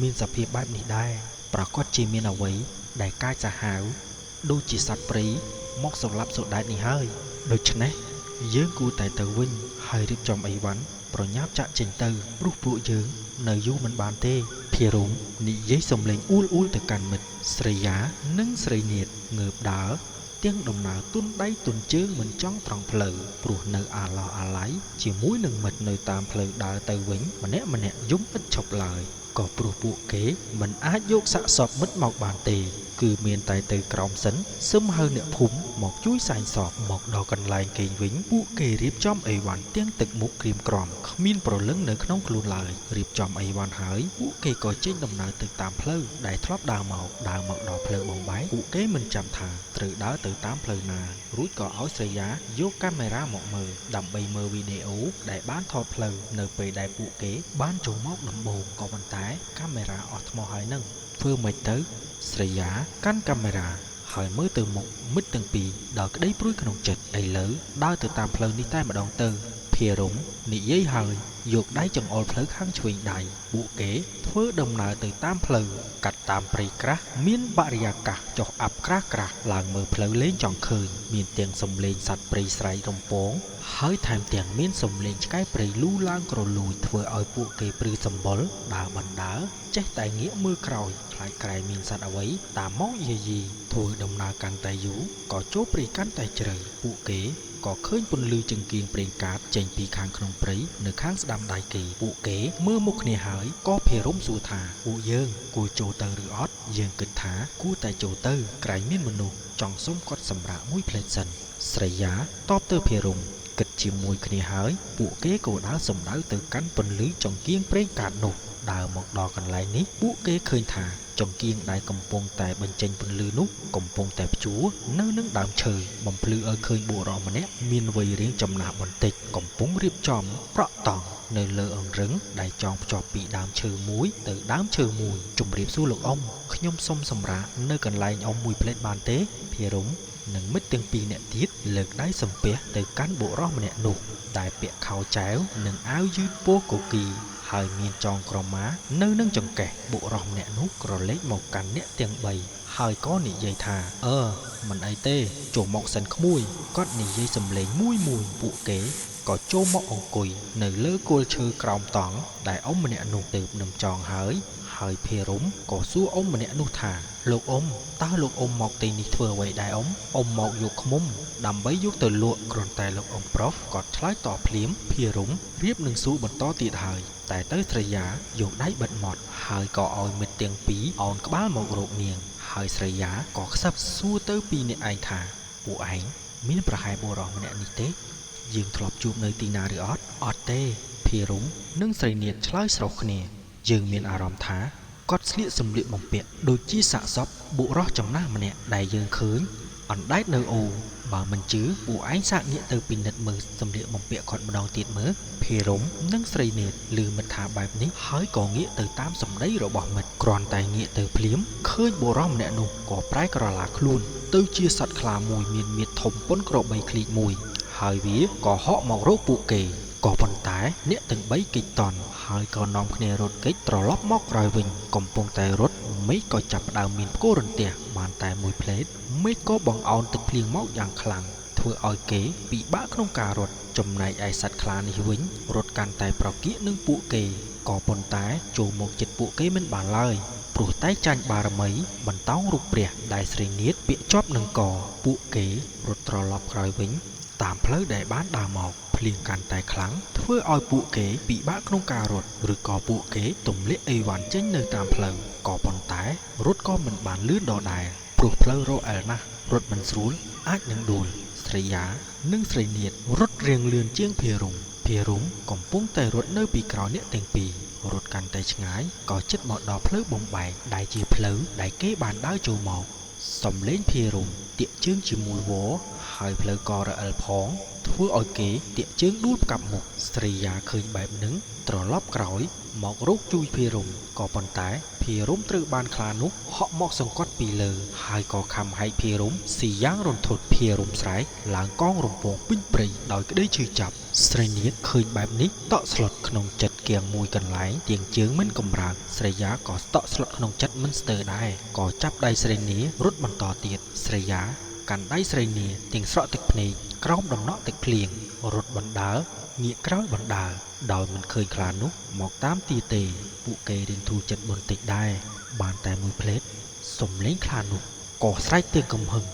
មានសភាពបែបនេះដែរប្រកាសជាមានអ្វីដែលកាចសាហាវដូចជាសត្វព្រៃមកសម្លាប់សូដែតនេះហើយដូច្នេះយើងគួរតែទៅវិញហើយរៀបចំអីវ៉ាន់ប្រញាប់ចាក់ចេញទៅព្រោះពួកយើងនៅយូរមិនបានទេភារំនិយាយសំឡេងអ៊ូលទៅកាន់មិត្តស្រីយ៉ានិងស្រីនាថងើបដើរ ទាំងដំណើរទុនដៃទុនជើងមិនចង់ត្រង់ផ្លូវព្រោះនៅអាឡោះអាឡៃជាមួយនឹងមិត្តនៅតាមផ្លូវដើរទៅវិញម្នាក់យំឥតឈប់ឡើយក៏ព្រោះពួកគេមិនអាចយកសាកសពមិត្តមកបានទេគឺមានតែទៅក្រោមសិនសឹមហៅអ្នកភូមិមកជួយសែងសពមកដល់កន្លែងគេងវិញពួកគេរៀបចំអីវ៉ាន់ទាំងទឹកមុខក្រៀមក្រំគ្មានប្រលឹងនៅក្នុងខ្លួនឡើយរៀបចំអីវ៉ាន់ហើយពួកគេក៏ចេញដំណើរទៅតាមផ្លូវដែលធ្លាប់ដើរមកដល់ផ្លូវបងបែកពួកគេមិនចាំថាត្រូវដើរទៅតាមផ្លូវណារួចក៏ឲ្យស្រីយ៉ាយកកាមេរ៉ាមកមើលដើម្បីមើលវីដេអូដែលបានថតផ្លូវនៅពេលដែលពួកគេបានចូលមកដំបូងក៏ប៉ុន្តែកាមេរ៉ាអស់ថ្មហើយនឹងធ្វើមិនទៅស្រីយ៉ាកាន់កាមេរ៉ាហើយមើលទៅមុខមិត្តទាំងពីរដល់ក្តីព្រួយក្នុងចិត្តឥឡូវដើរទៅតាមផ្លូវនេះតែម្ដងទៅភារំនិយាយហើយយកដៃចង្អុលផ្លូវខាងឆ្វេងដៃពួកគេធ្វើដំណើរទៅតាមផ្លូវកាត់តាមព្រៃក្រាស់មានបរិយាកាសចុះអាប់ក្រាស់ឡើងមើលផ្លូវលេងចង់ឃើញមានទាំងសំឡេងសត្វព្រៃស្រែករំពងហើយថែមទាំងមានសំឡេងឆ្កែព្រៃលូឡើងក្រលួយធ្វើឲ្យពួកគេព្រឺសម្បុរដើរបណ្ដើរចេះតែងាកមើលក្រោយខ្លាចក្រែមានសត្វអ្វីតាមមកយាយីធ្វើដំណើរកាន់តែយូរក៏ចូលព្រៃកាន់តែជ្រៅពួកគេក៏ឃើញពន្លឺចង្គៀងប្រេងកាតចេញពីខាងក្នុងព្រៃនៅខាងស្ដាំដៃគេពួកគេមើលមុខគ្នាហើយក៏ភារំសួរថាពួកយើងគួរចូលទៅឬអត់យើងគិតថាគួរតែចូលទៅក្រែងមានមនុស្សចង់សុំគាត់សម្រាកមួយផ្លែតសិនស្រីយ៉ាតបទៅភារំគិតជាមួយគ្នាហើយពួកគេក៏ដើរសម្ដៅទៅកាន់ពន្លឺចង្គៀងប្រេងកាតនោះដើរមកដល់កន្លែងនេះពួកគេឃើញថាចង្គៀងដែលកំពុងតែបញ្ចេញពន្លឺនោះកំពុងតែព្យួរនៅនឹងដើមឈើបំភ្លឺឲ្យឃើញបុរសម្នាក់មានវ័យរាងចំណាស់បន្តិចកំពុងរៀបចំប្រក់តង់នៅលើអង្រឹងដែលចងភ្ជាប់ពីដើមឈើមួយទៅដើមឈើមួយជំរាបសួរលោកអ៊ំខ្ញុំសុំសម្រាកនៅកន្លែងអ៊ំមួយផ្លេតបានទេភារំនិងមិត្តទាំងពីរនាក់ទៀតលើកដៃសំពះទៅកាន់បុរសម្នាក់នោះដែលពាក់ខោចែវនិងអាវយឺតពណ៌កូគីហើយមានចងក្រមានៅនឹងចង្កេះបុរសម្នាក់នោះក្រឡេកមកកាន់អ្នកទាំង3ហើយក៏និយាយថាមិនអីទេចូលមកសិនក្មួយគាត់និយាយសំឡេងមួយពួកគេក៏ចូលមកអង្គុយនៅលើគល់ឈើក្រោមតង់ដែលអ៊ំម្នាក់នោះទើបនឹងចងហើយភារំក៏សួរអ៊ំម្នាក់នោះថាលោកអ៊ំតើលោកអ៊ំមកទីនេះធ្វើអ្វីដែរអ៊ំមកយកឃ្មុំដើម្បីយកទៅលក់គ្រាន់តែលោកអ៊ំប្រុសក៏ឆ្លើយតបភ្លាមភារំរៀបនឹងសួរបន្តទៀតហើយតែទៅស្រីយ៉ាយកដៃបិទមាត់ហើយក៏ឲ្យមិត្តទាំងពីរអោនក្បាលមករកនាងហើយស្រីយ៉ាក៏ខ្សឹបសួរទៅពីអ្នកឯងថាពួកឯងមានប្រហែលបុរសម្នាក់នេះទេយើងធ្លាប់ជួបនៅទីណាឬអត់ទេភារំនិងស្រីនាថឆ្លើយស្រោះគ្នាយើងមានអារម្មណ៍ថាគាត់ស្លៀកសម្លៀកបំពាក់ដូចជាសាកសពបុរសចំណាស់ម្នាក់ដែលយើងឃើញអណ្ដែតនៅអូបើមិនជឿពួកឯងសាកងាកទៅពិនិត្យមើលសម្លៀកបំពាក់គាត់ម្ដងទៀតមើលភារំនិងស្រីនាថឮមិត្តថាបែបនេះហើយក៏ងាកទៅតាមសម្ដីរបស់មិត្តគ្រាន់តែងាកទៅភ្លាមឃើញបុរសម្នាក់នោះក៏ប្រែក្រឡាខ្លួនទៅជាសត្វខ្លាមួយមានមាឌធំប៉ុនក្របីឃ្លីកមួយហើយវាក៏ហក់មករកពួកគេក៏ប៉ុន្តែអ្នកទាំង3គេចតន់ហើយក៏នាំគ្នារត់គេចត្រឡប់មកក្រោយវិញកំពុងតែរត់មេឃក៏ចាប់ផ្ដើមមានផ្គររន្ទះបានតែមួយផ្លេតមេឃក៏បង្អោនទឹកភ្លៀងមកយ៉ាងខ្លាំងធ្វើឲ្យគេពិបាកក្នុងការរត់ចំណែកឯសត្វខ្លានេះវិញរត់កាន់តែប្រកៀកនឹងពួកគេក៏ប៉ុន្តែចូលមកជិតពួកគេមិនបានឡើយព្រោះតែចាញ់បារមីបន្តោងរូបព្រះដែលស្រីនាថពាក់ជាប់នឹងកពួកគេរត់ត្រឡប់ក្រោយវិញតាមផ្លូវដែលបានដើរមកភ្លៀងកាន់តែខ្លាំងធ្វើឲ្យពួកគេពិបាកក្នុងការរត់ឬក៏ពួកគេទម្លាក់អីវ៉ាន់ចេញនៅតាមផ្លូវក៏ប៉ុន្តែរត់ក៏មិនបានលឿនដដែលព្រោះផ្លូវរអិលណាស់រត់មិនស្រួលអាចនឹងដួលស្រីយ៉ានិងស្រីនាថរត់រៀងលឿនជាងភារំកំពុងតែរត់នៅពីក្រោយអ្នកទាំងពីររត់កាន់តែឆ្ងាយក៏ជិតមកដល់ផ្លូវបំបែកដែលជាផ្លូវដែលគេបានដើរចូលមកសំឡេងភារំតាកជើងជាមួយវ៉ហើយផ្លូវក៏រអិលផងធ្វើឲ្យគេតាកជើងដួលផ្កាប់មុខស្រីយ៉ាឃើញបែបហ្នឹងត្រឡប់ក្រោយមករកជួយភារំក៏ប៉ុន្តែភារំត្រូវបានខ្លានោះហក់មកសង្កត់ពីលើហើយក៏ខំហែកភារំស៊ីយ៉ាងរន្ធត់ភារំស្រែកឡើងកងរំពងពេញព្រៃដោយក្តីឈឺចាប់ស្រីនាថឃើញបែបនេះតក់ស្លុតក្នុងចិត្តគៀងមួយកន្លែងទៀងជើងមិនកំរើកស្រីយ៉ាក៏តក់ស្លុតក្នុងចិត្តមិនស្ទើរដែរក៏ចាប់ដៃស្រីនាថរត់បន្តទៀតស្រីយ៉ាកាន់ដៃស្រីនាថទាំងស្រក់ទឹកភ្នែកក្រោមដំណក់ទឹកភ្លៀងរត់បណ្ដើរងាកក្រោយបណ្ដើរដោយមិនឃើញខ្លានោះមកតាមទីទេពួកគេរៀងធូរចិត្តបន្តិចដែរបានតែមួយផ្លេតសំឡេងខ្លានោះក៏ស្រែកទាំងកំហឹង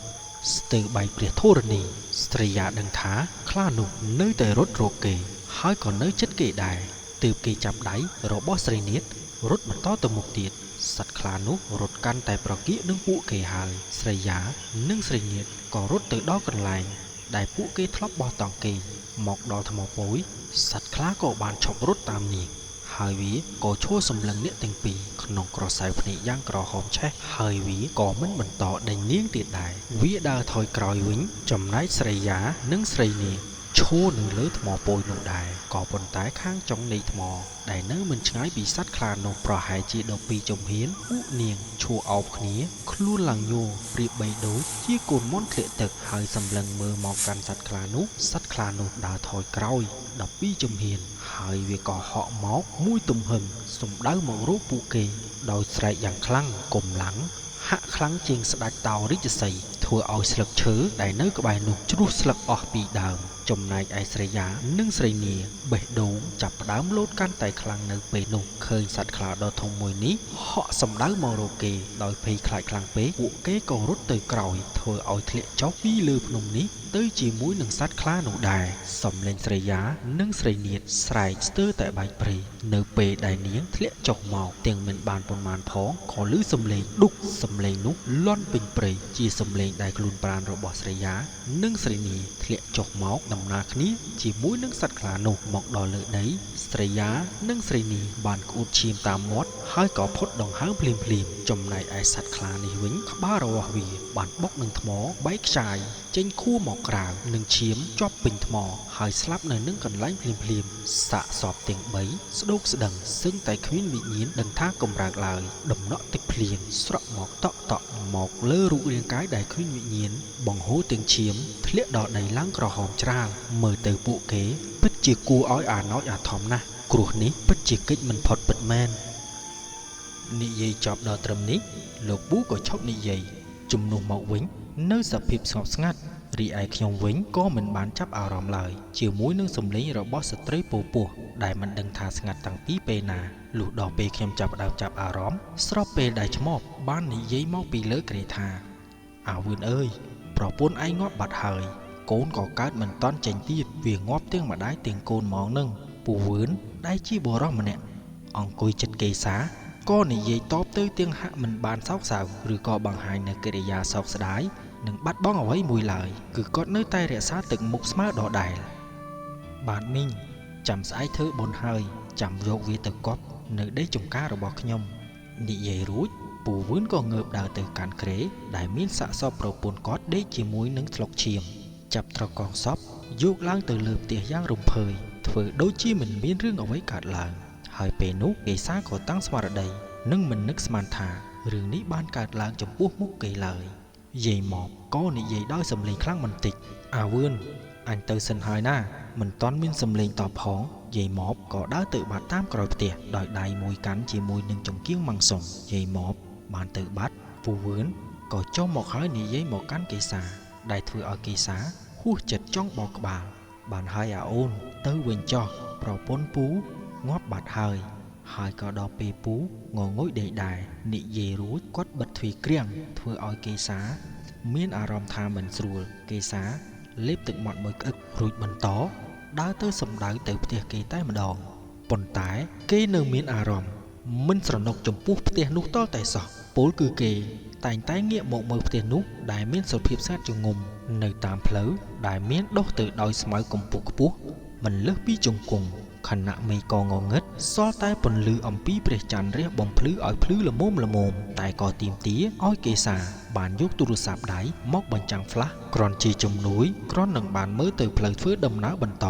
ស្ទើរបែកព្រះធរណីស្រីយ៉ាដឹងថាខ្លានោះនៅតែរត់រកគេហើយក៏នៅចិត្តគេដែរទើបគេចាប់ដៃរបស់ស្រីនាថរត់បន្តទៅមុខទៀតសត្វខ្លានោះរត់កាន់តែប្រកៀកនឹងពួកគេហើយស្រីយ៉ានិងស្រីនាថក៏រត់ទៅដល់កន្លែងដែលពួកគេធ្លាប់បោះតង់គេមកដល់ថ្មពយសត្វខ្លាក៏បានឈប់រត់តាមនាងហើយវាក៏ឈរសម្លឹងអ្នកទាំងពីរក្នុងក្រសែភ្នែកយ៉ាងក្រហមឆេះហើយវាក៏មិនបន្តដេញនាងទៀតដែរវាដើរថយក្រោយវិញចំណែកស្រីយ៉ានិងស្រីនាងឈរនៅលើថ្មពយនោះដែរក៏ប៉ុន្តែខាងចុងនៃថ្មដែលនៅមិនឆ្ងាយពីសត្វខ្លានោះប្រហែលជា12ជំហានពួកនាងឈរអោបគ្នាខ្លួនឡើងញ័រប្រៀបបីដូចជាកូនមាន់ធ្លាក់ទឹកហើយសម្លឹងមើលមកកាន់សត្វខ្លានោះដើរថយក្រោយ12ជំហានហើយវាក៏ហក់មកមួយទំហឹងសំដៅមករកពួកគេដោយស្រែកយ៉ាងខ្លាំងកម្លាំងហាក់ខ្លាំងជាងស្ដេចតោរាជសីធ្វើឲ្យស្លឹកឈើដែលនៅក្បែរនោះជ្រុះស្លឹកអស់ពីដើមចំណែកឯស្រីយ៉ានិងស្រីនាបេះដូងចាប់ផ្ដើមលោតកាន់តែខ្លាំងនៅពេលនោះឃើញសត្វខ្លាដ៏ធំមួយនេះហក់សម្ដៅមករកគេដោយភ័យខ្លាចខ្លាំងពេកពួកគេក៏រត់ទៅក្រោយធ្វើឲ្យធ្លាក់ចុះពីលើភ្នំនេះទៅជាមួយនឹងសត្វខ្លានោះដែរសំឡេងស្រីយ៉ានិងស្រីនាថស្រែកស្ទើរតែបែកព្រាយនៅពេលដែលនាងធ្លាក់ចុះមកទាំងមិនបានប៉ុន្មានផងក៏ឮសំឡេងឌុកសំឡេងនោះលាន់ពេញព្រៃជាសំឡេងដែលខ្លួនប្រាណរបស់ស្រីយ៉ានិងស្រីនាធ្លាក់ចុះមកដំណើរគ្នាជាមួយនឹងសត្វខ្លានោះមកដល់លើដីស្រីយ៉ានិងស្រីនាបានក្អួតឈាមតាមមាត់ហើយក៏ផុតដង្ហើមភ្លាមចំណែកឯសត្វខ្លានេះវិញក្បាលរបស់វាបានបុកនឹងថ្មបែកខ្ចាយចេញខួរមកក្រៅនឹងឈាមជាប់ពេញថ្មហើយស្លាប់នៅនឹងកន្លែងភ្លាមសាកសពទាំង3ស្ដោកស្ដឹងសឹងតែគ្មានវិញ្ញាណដឹងថាកំរើកឡើយដំណក់ទឹកភ្លៀងស្រក់មកតក់មកលើរូបរាងកាយដែលគ្មានវិញ្ញាណបង្ហូរទាំងឈាមធ្លាក់ដល់ដីឡើងក្រហមច្រាលមើលទៅពួកគេពិតជាគួរឲ្យអាណោចអាធំណាស់គ្រោះនេះពិតជាកិច្ចមិនផុតពិតមែននិយាយចប់ដល់ត្រឹមនេះលោកពូក៏ឈប់និយាយជំនួសមកវិញនៅសភាពស្ងប់ស្ងាត់រីឯខ្ញុំវិញក៏មិនបានចាប់អារម្មណ៍ឡើយជាមួយនឹងសំឡេងរបស់ស្ត្រីពោពោះដែលមិនដឹងថាស្ងាត់តាំងពីពេលណាលុះដល់ពេលខ្ញុំចាប់អារម្មណ៍ស្របពេលដែលឈ្មោះបាននិយាយមកពីលើក្រេថាអាវឿនអើយប្រពន្ធឯងងាប់បាត់ហើយកូនក៏កើតមិនតាន់ចេញទៀតវាងាប់ទាំងម្ដាយទាំងកូនហ្មងនឹងពូវឿនដែលជាបុរសម្នាក់អង្គុយចិត្តកេសាក៏និយាយតបទៅទាំងហាក់មិនបានសោកសៅឬក៏បង្ហាញនៅកិរិយាសោកស្ដាយនិងបាត់បង់អ្វីមួយឡើយគឺគាត់នៅតែរក្សាទឹកមុខស្មើដដែលបាទមីងចាំស្អែកធ្វើបុណ្យហើយចាំយកវាទៅកប់នៅដីចំការរបស់ខ្ញុំនិយាយរួចពូវឿនក៏ងើបដើរទៅកាន់គ្រែដែលមានសាកសពប្រពន្ធគាត់ដេកជាមួយនឹងស្លុកឈាមចាប់ត្រកងសពយកឡើងទៅលើផ្ទះយ៉ាងរំភើយធ្វើដូចជាមិនមានរឿងអ្វីកើតឡើងហើយពេលនោះកេសាក៏តាំងស្មារតីនិងមិននឹកស្មានថារឿងនេះបានកើតឡើងចំពោះមុខគេឡើយយាយមកក៏និយាយដោយសំឡេងខ្លាំងបន្តិចអាវឿនអញទៅសិនហើយណាមិនតាន់មានសំឡេងតបផងយាយមកក៏ដើរទៅបាត់តាមក្រោយផ្ទះដោយដៃមួយកាន់ជាមួយនឹងចង្គៀងម៉ាំងសុំយាយមកបានទៅបាត់ពូវឿនក៏ចុះមកហើយនិយាយមកកាន់កេសាដែលធ្វើឲ្យកេសាហួសចិត្តចង់បោកក្បាលបានហើយអាអូនទៅវិញចោះប្រពន្ធពូងាប់បាត់ហើយក៏ដល់ពេលពូងងុយដេកដែរនិយាយរួចគាត់បិទទ្វារគ្រាំងធ្វើឲ្យកេសាមានអារម្មណ៍ថាមិនស្រួលកេសាលេបទឹកមាត់មួយក្អឹករួចបន្តដើរទៅសម្ដៅទៅផ្ទះគេតែម្ដងប៉ុន្តែគេនៅមានអារម្មណ៍មិនស្រណុកចំពោះផ្ទះនោះតតែសោះពលគឺគេតែងតែងាកមកមើលផ្ទះនោះដែលមានសភាពស្ងាត់ចងំនៅតាមផ្លូវដែលមានដុះទៅដោយស្មៅកម្ពស់ខ្ពស់មិនលើសពីជង្គង់ខណៈមេឃក៏ងងឹតសល់តែពន្លឺអំពីព្រះច័ន្ទរះបំភ្លឺឲ្យភ្លឺល្មមតែក៏ទាមទារឲ្យកេសាបានយកទូរស័ព្ទដៃមកបញ្ចាំងហ្វ្លាសគ្រាន់ជាជំនួយគ្រាន់នឹងបានមើលទៅផ្លូវធ្វើដំណើរបន្ត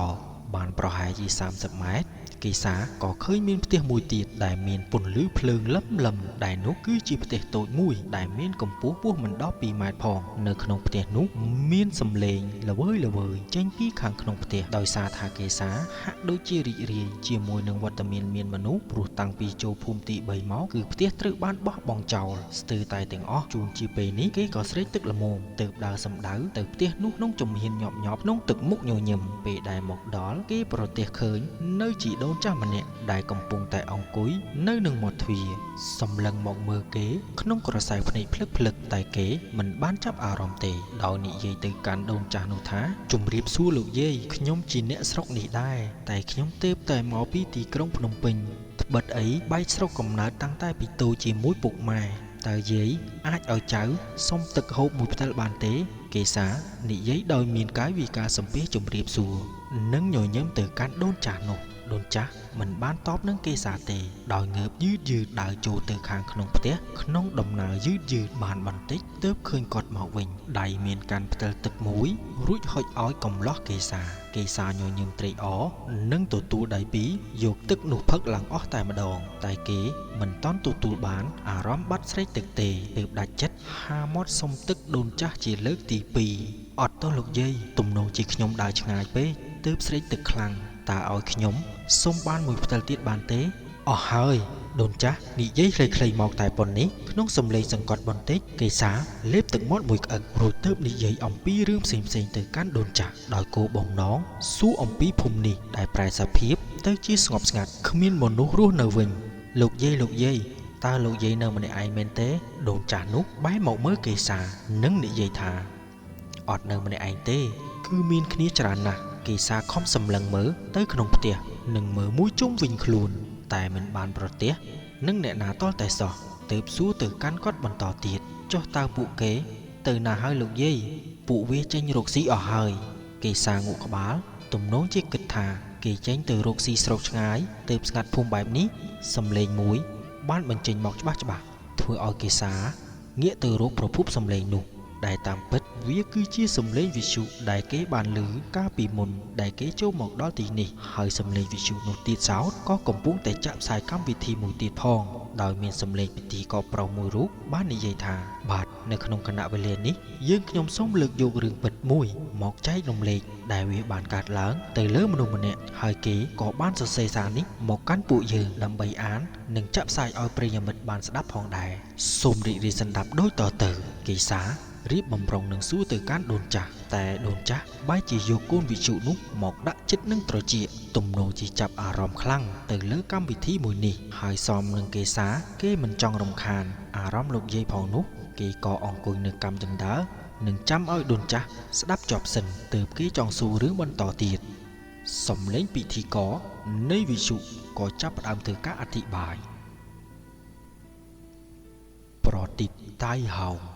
បានប្រហែលជា30ម៉ែត្រកេសាក៏ឃើញមានផ្ទះមួយទៀតដែលមានពន្លឺភ្លើងលឹមដែលនោះគឺជាផ្ទះតូចមួយដែលមានកម្ពស់ពោះមិនដល់2ម៉ែត្រផងនៅក្នុងផ្ទះនោះមានសំឡេងល្វើយចេញពីខាងក្នុងផ្ទះដោយសារថាកេសាហាក់ដូចជារីករាយជាមួយនឹងវត្តមានមនុស្សព្រោះតាំងពីចូលភូមិទី3មកគឺផ្ទះត្រូវបានបោះបង់ចោលស្ទើរតែទាំងអស់ជួនជាពេលនេះគេក៏ស្រេកទឹកល្មមទៅដើរសម្ដៅទៅផ្ទះនោះក្នុងជំហានញាប់ក្នុងទឹកមុខញញឹមពេលដែលមកដល់គេប្រទះឃើញនៅជីដូន នចាស់ម្នាក់ដែលកំពុងតែអង្គុយនៅនឹងមាត់ទ្វារសម្លឹងមកមើលគេក្នុងក្រសែភ្នែកភ្លឹកភ្លឹកតែគេមិនបានចាប់អារម្មណ៍ទេដោយនិយាយទៅកាន់ដូនចាស់នោះថាជំរាបសួរលោកយាយខ្ញុំជាអ្នកស្រុកនេះដែរតែខ្ញុំទើបតែមកពីទីក្រុងភ្នំពេញត្បិតអីបែកស្រុកកំណើតតាំងតែពីតូចជាមួយពុកម៉ែតើយាយអាចឲ្យចៅសុំទឹកហូបមួយផ្តិលបានទេកេសានិយាយដោយមានកាយវិការសំពះជំរាបសួរនិងញញឹមទៅកាន់ដូនចាស់នោះដូនចាស់មិនបានតបនឹងកេសាទេដោយងើបយឺតដើរចូលទៅខាងក្នុងផ្ទះក្នុងដំណើរយឺតបានបន្តិចទើបឃើញគាត់មកវិញដៃមានកាន់ផ្តិលទឹកមួយរួចហុចឲ្យកំឡោះកេសាញញឹមត្រេកអរនិងទទួលដៃពីរយកទឹកនោះផឹកឡើងអស់តែម្ដងតែគេមិនតន់ទទួលបានអារម្មណ៍បាត់ស្រេកទឹកទេទើបដាច់ចិត្តហាមាត់សុំទឹកដូនចាស់ជាលើកទី2អត់ទោះលោកយាយទំនងជាខ្ញុំដើរឆ្ងាយពេកទើបស្រេកទឹកខ្លាំងតើឲ្យខ្ញុំសុំបានមួយផ្តិលទៀតបានទេអស់ហើយដូនចាស់និយាយខ្លីៗមកតែប៉ុណ្នេះក្នុងសំឡេងសង្កត់បន្តិចកេសាលេបទឹកមាត់មួយក្អឹករួចទើបនិយាយអំពីរឿងផ្សេងៗទៅកាន់ដូនចាស់ដោយគោបំណងសួរអំពីភូមិនេះដែលប្រែសភាពទៅជាស្ងប់ស្ងាត់គ្មានមនុស្សរស់នៅវិញលោកយាយតើលោកយាយនៅម្នាក់ឯងមែនទេដូនចាស់នោះបែរមកមើលកេសានិងនិយាយថាអត់នៅម្នាក់ឯងទេគឺមានគ្នាច្រើនណាស់កេសាខំសម្លឹងមើលទៅក្នុងផ្ទះនិងមើលមួយជុំវិញខ្លួនតែមិនបានប្រទះនឹងអ្នកណាទាល់តែសោះទើបសួរទៅកាន់គាត់បន្តទៀតចុះតើពួកគេទៅណាហើយលោកយាយពួកវាចេញរកស៊ីអស់ហើយកេសាងក់ក្បាលទំនងជាគិតថាគេចេញទៅរកស៊ីស្រុកឆ្ងាយទើបស្ងាត់ភូមិបែបនេះសំឡេងមួយបានបញ្ចេញមកច្បាស់ធ្វើឲ្យកេសាងាកទៅរកប្រភពសំឡេងនោះដែលតាមពិតវាគឺជាសំឡេងវិទ្យុដែលគេបានឮកាលពីមុនដែលគេចូលមកដល់ទីនេះហើយសំឡេងវិទ្យុនោះទៀតសោតក៏កំពុងតែចាក់ផ្សាយកម្មវិធីមួយទៀតផងដោយមានសំឡេងពិធីករប្រុសមួយរូបបាននិយាយថាបាទនៅក្នុងគណៈវេលានេះយើងខ្ញុំសូមលើកយករឿងពិតមួយមកចែករំលែកដែលវាបានកើតឡើងទៅលើមនុស្សម្នាក់ហើយគេក៏បានសរសេរសារនេះមកកាន់ពួកយើងដើម្បីអាននិងចាក់ផ្សាយឲ្យប្រិយមិត្តបានស្ដាប់ផងដែរសូមរីករាយស្ដាប់ដូចតទៅកេសារៀបបំរុងនឹងសួរទៅកាន់ដូនចាស់តែដូនចាស់បែរជាយកកូនវិទ្យុនោះមកដាក់ចិត្តនឹងត្រចៀកទំនោរជាចាប់អារម្មណ៍ខ្លាំងទៅលើកម្មវិធីមួយនេះហើយសមនឹងកេសាគេមិនចង់រំខានអារម្មណ៍លោកយាយផងនោះគេក៏អង្គុយនៅកម្មចន្ទើនិងចាំឲ្យដូនចាស់ស្ដាប់ចប់សិនទើបគេចង់សួររឿងបន្តទៀតសំឡេងពិធីករនៃវិទ្យុក៏ចាប់ផ្ដើមធ្វើការអធិប្បាយប្រទីបតៃហោង